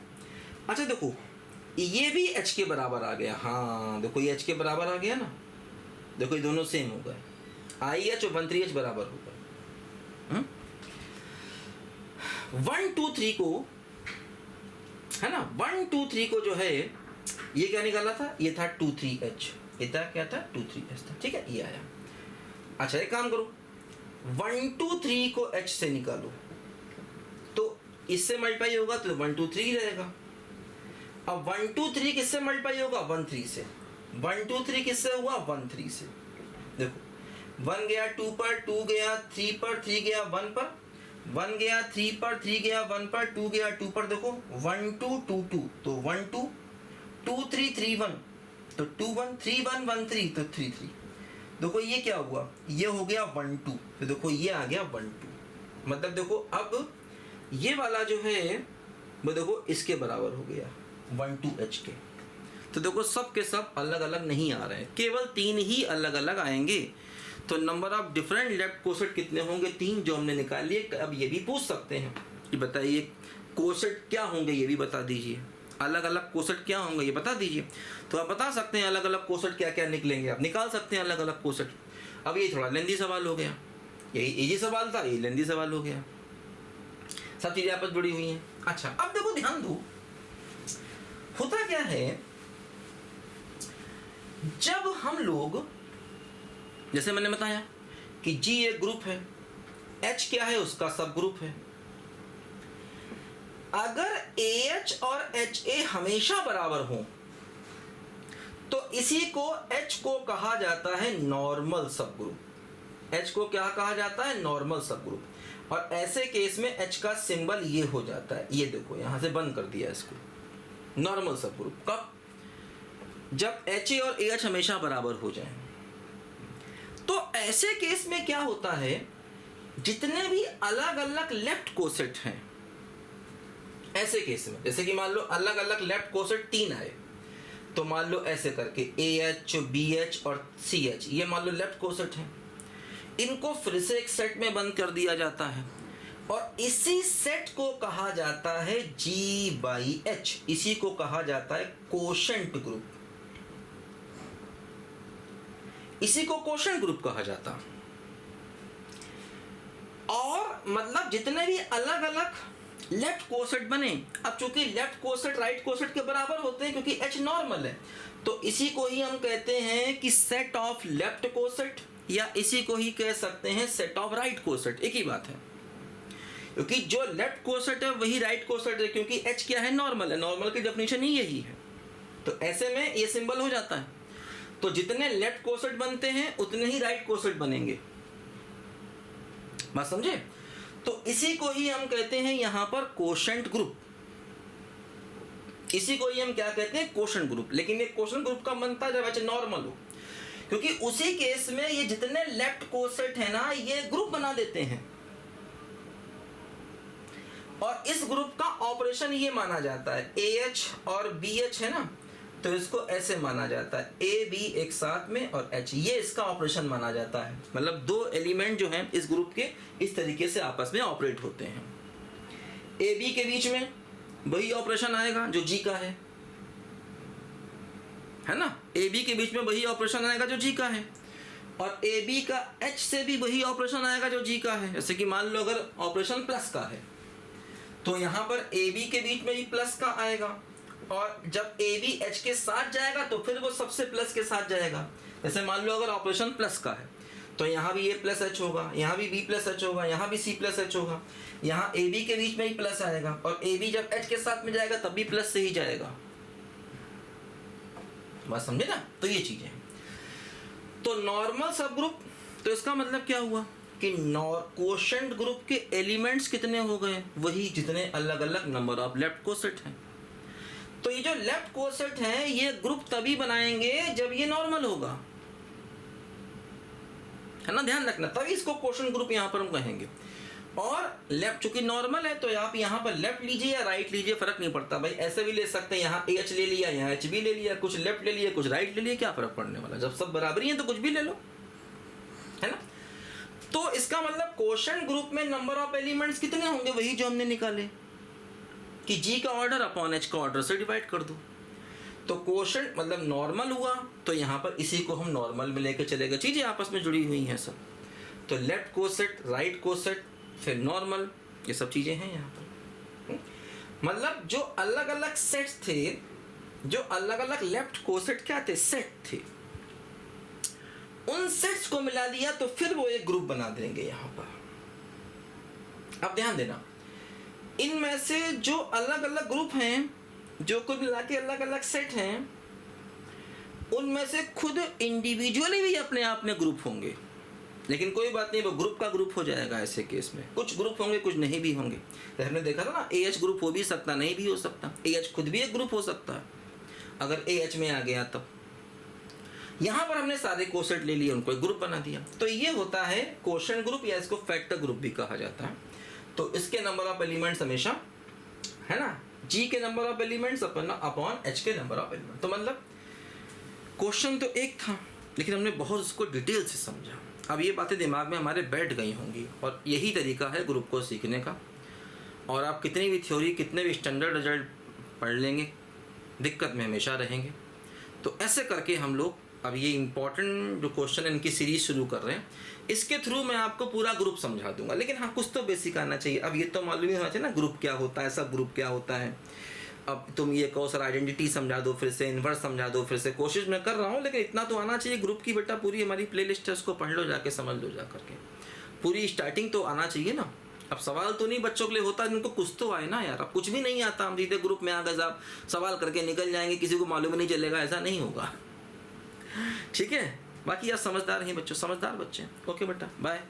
Speaker 1: अच्छा देखो ये भी H के बराबर आ गया। हाँ देखो ये H के बराबर आ गया ना, देखो ये दोनों सेम हो गए, IH और 1 3H बराबर हो गए। 1 2 3 को है ना, 1 2 3 को जो है ये क्या निकाला था, ये था 2 3H, ये था क्या था 2 3H था, ठीक है ये आया। अच्छा एक काम करो, 1 2 3 को H से निकालो, तो इससे मल्टीप्लाई होगा तो 1 2 3 रहेगा, अब 1 2 3 किससे मल्टीप्लाई होगा? 1 3 से। 1 2 3 किससे हुआ? 1 3 से। देखो 1 गया 2 पर, 2 गया 3 पर, 3 गया 1 पर, 1 गया 3 पर, 3 गया 1 पर, 2 गया 2 पर। देखो 1 2 2 2 तो 1 2 2 3 3 1 तो 2 1 3 1 1 3 तो 3 3। देखो ये क्या हुआ? ये हो गया 1 2, तो देखो ये आ गया 1 2। मतलब देखो अब ये वाला जो है वो देखो इसके बराबर हो गया 1 2 h के। तो देखो सब के सब अलग अलग नहीं आ रहे हैं, केवल 3 ही अलग अलग आएंगे। तो number of different left coset कितने होंगे? 3, जो हमने निकाल लिए। अब ये भी पूछ सकते हैं कि बताइए कोसेट क्या होंगे, ये भी बता दीजिए। अलग अलग कोसेट क्या होंगे ये बता दीजिए। तो आप बता सकते हैं अलग अलग कोसेट क्या क्या निकलेंगे, आप निकाल सकते हैं अलग अलग कोसेट। अब ये थोड़ा लेंदी सवाल हो गया, यही इजी सवाल था, ये लेंदी सवाल हो गया। सब चीज़ें आपस जुड़ी हुई हैं। अच्छा अब देखो ध्यान दो, होता क्या है जब हम लोग, जैसे मैंने बताया कि G एक ग्रुप है, H क्या है? उसका सब ग्रुप है। अगर AH और HA हमेशा बराबर हो तो इसी को H को कहा जाता है नॉर्मल सब ग्रुप। H को क्या कहा जाता है? नॉर्मल सब ग्रुप। और ऐसे केस में H का सिंबल ये हो जाता है, ये देखो यहां से बंद कर दिया इसको, नॉर्मल सब ग्रुप। कब? जब HA और AH हमेशा बराबर हो जाए। तो ऐसे केस में क्या होता है, जितने भी अलग अलग लेफ्ट कोसेट हैं, ऐसे केस में जैसे कि मान लो अलग अलग लेफ्ट कोसेट 3 आए, तो मान लो ऐसे करके AH BH और CH, ये मान लो लेफ्ट कोसेट हैं। इनको फिर से एक सेट में बंद कर दिया जाता है और इसी सेट को कहा जाता है G/H। इसी को कहा जाता है कोशेंट ग्रुप। इसी को कोशेंट ग्रुप कहा जाता। और मतलब जितने भी अलग अलग लेफ्ट कोसेट बने, अब चूंकि लेफ्ट कोसेट राइट कोसेट के बराबर होते हैं क्योंकि H नॉर्मल है, तो इसी को ही हम कहते हैं कि सेट ऑफ लेफ्ट कोसेट, या इसी को ही कह सकते हैं सेट ऑफ राइट कोसेट। एक ही बात है, क्योंकि जो लेफ्ट कोसेट है वही राइट कोसेट है, क्योंकि H क्या है? नॉर्मल है। नॉर्मल की डेफिनेशन ही यही है। तो ऐसे में ये सिंबल हो जाता है। तो जितने लेफ्ट कोसेट बनते हैं उतने ही राइट कोसेट बनेंगे। बात समझे? तो इसी को ही हम कहते हैं यहां पर कोशेंट ग्रुप। इसी को ही हम क्या कहते हैं? Quotient group. लेकिन ये कोशेंट ग्रुप का बनता जब H नॉर्मल हो, क्योंकि उसी केस में ये जितने लेफ्ट कोसेट है ना, ये ग्रुप बना देते हैं। और इस ग्रुप का ऑपरेशन ये माना जाता है, AH और BH है ना, तो इसको ऐसे माना जाता है AB एक साथ में और H, ये इसका ऑपरेशन माना जाता है। मतलब दो एलिमेंट जो हैं इस ग्रुप के इस तरीके से आपस में ऑपरेट होते हैं। AB के बीच में वही ऑपरेशन आएगा जो G का है ना? AB के बीच में वही ऑपरेशन आएगा जो G का है, और AB का H से भी वही ऑपरेशन आएगा जो G का है। जैसे कि मान लो अगर ऑपरेशन प्लस का है तो यहाँ पर AB के बीच में ही प्लस का आएगा, और जब AB H के साथ जाएगा तो फिर वो सबसे प्लस के साथ जाएगा। जैसे मान लो अगर ऑपरेशन प्लस का है तो यहाँ भी A प्लस H होगा, यहाँ भी B प्लस H होगा, यहाँ भी C प्लस H होगा, यहाँ AB के बीच में ही प्लस आएगा, और AB जब H के साथ में जाएगा तब भी प्लस से ही जाएगा। बात समझे ना? तो ये चीजें। तो नॉर्मल सब ग्रुप, तो इसका मतलब क्या हुआ कि कोशेंट ग्रुप के एलिमेंट्स कितने हो गए? वही जितने अलग अलग नंबर ऑफ लेफ्ट कोसेट हैं। तो ये जो लेफ्ट कोसेट हैं ये ग्रुप तभी बनाएंगे जब ये नॉर्मल होगा, है ना? ध्यान रखना, तभी इसको कोशेंट ग्रुप यहां पर हम कहेंगे। और लेफ्ट चूंकि नॉर्मल है तो आप यहाँ पर लेफ्ट लीजिए या राइट लीजिए, फर्क नहीं पड़ता भाई। ऐसे भी ले सकते हैं, यहाँ AH ले लिया, यहाँ HB ले लिया, कुछ लेफ्ट ले लिया, कुछ राइट ले लिया, क्या फर्क पड़ने वाला? जब सब बराबरी है तो कुछ भी ले लो, है ना? तो इसका मतलब कोशेंट ग्रुप में नंबर ऑफ एलिमेंट्स कितने होंगे? वही जो हमने निकाले कि G का ऑर्डर अपॉन H का ऑर्डर से डिवाइड कर दो। तो कोशेंट मतलब नॉर्मल हुआ, तो यहाँ पर इसी को हम नॉर्मल में लेकर चलेगा। चीजें आपस में जुड़ी हुई हैं सब। तो लेफ्ट कोसेट, राइट कोसेट, फिर नॉर्मल, ये सब चीजें हैं यहाँ पर। मतलब जो अलग अलग सेट्स थे, जो अलग अलग लेफ्ट कोसेट क्या थे? सेट थे। उन सेट्स को मिला दिया तो फिर वो एक ग्रुप बना देंगे यहाँ पर। अब ध्यान देना, इनमें से जो अलग अलग ग्रुप हैं जो कुल मिला के अलग अलग सेट हैं, उनमें से खुद इंडिविजुअली भी अपने आप में ग्रुप होंगे, लेकिन कोई बात नहीं, वो ग्रुप का ग्रुप हो जाएगा। ऐसे केस में कुछ ग्रुप होंगे, कुछ नहीं भी होंगे। तो हमने देखा था ना, AH ग्रुप हो भी सकता, नहीं भी हो सकता। AH खुद भी एक ग्रुप हो सकता है अगर AH में आ गया तब। यहाँ पर हमने सारे कोसेट ले लिए, उनको एक ग्रुप बना दिया। तो ये होता है कोशेंट ग्रुप, या इसको फैक्टर ग्रुप भी कहा जाता है। तो इसके नंबर ऑफ एलिमेंट्स हमेशा, है ना, G के number of elements upon H के नंबर ऑफ एलिमेंट। तो मतलब क्वेश्चन तो एक था, लेकिन हमने बहुत उसको डिटेल से समझा। अब ये बातें दिमाग में हमारे बैठ गई होंगी, और यही तरीका है ग्रुप को सीखने का। और आप कितनी भी थ्योरी, कितने भी स्टैंडर्ड रिजल्ट पढ़ लेंगे, दिक्कत में हमेशा रहेंगे। तो ऐसे करके हम लोग अब ये इम्पॉर्टेंट जो क्वेश्चन इनकी सीरीज शुरू कर रहे हैं, इसके थ्रू मैं आपको पूरा ग्रुप समझा दूंगा। लेकिन हाँ, कुछ तो बेसिक आना चाहिए। अब ये तो मालूम ही होना चाहिए ना ग्रुप क्या होता है, सब ग्रुप क्या होता है। अब तुम ये कहो सर आइडेंटिटी समझा दो, फिर से इन्वर्स समझा दो, फिर से कोशिश मैं कर रहा हूँ, लेकिन इतना तो आना चाहिए ग्रुप की। बेटा पूरी हमारी प्लेलिस्ट है, उसको पढ़ लो जाके, समझ लो जा करके। पूरी स्टार्टिंग तो आना चाहिए ना। अब सवाल तो नहीं बच्चों के लिए होता, जिनको कुछ तो आए ना यार। अब कुछ भी नहीं आता, हम सीधे ग्रुप में आ गए साहब, सवाल करके निकल जाएंगे, किसी को मालूम नहीं चलेगा, ऐसा नहीं होगा। ठीक है, बाकी यार समझदार हैं बच्चों, समझदार बच्चे। ओके बेटा, बाय।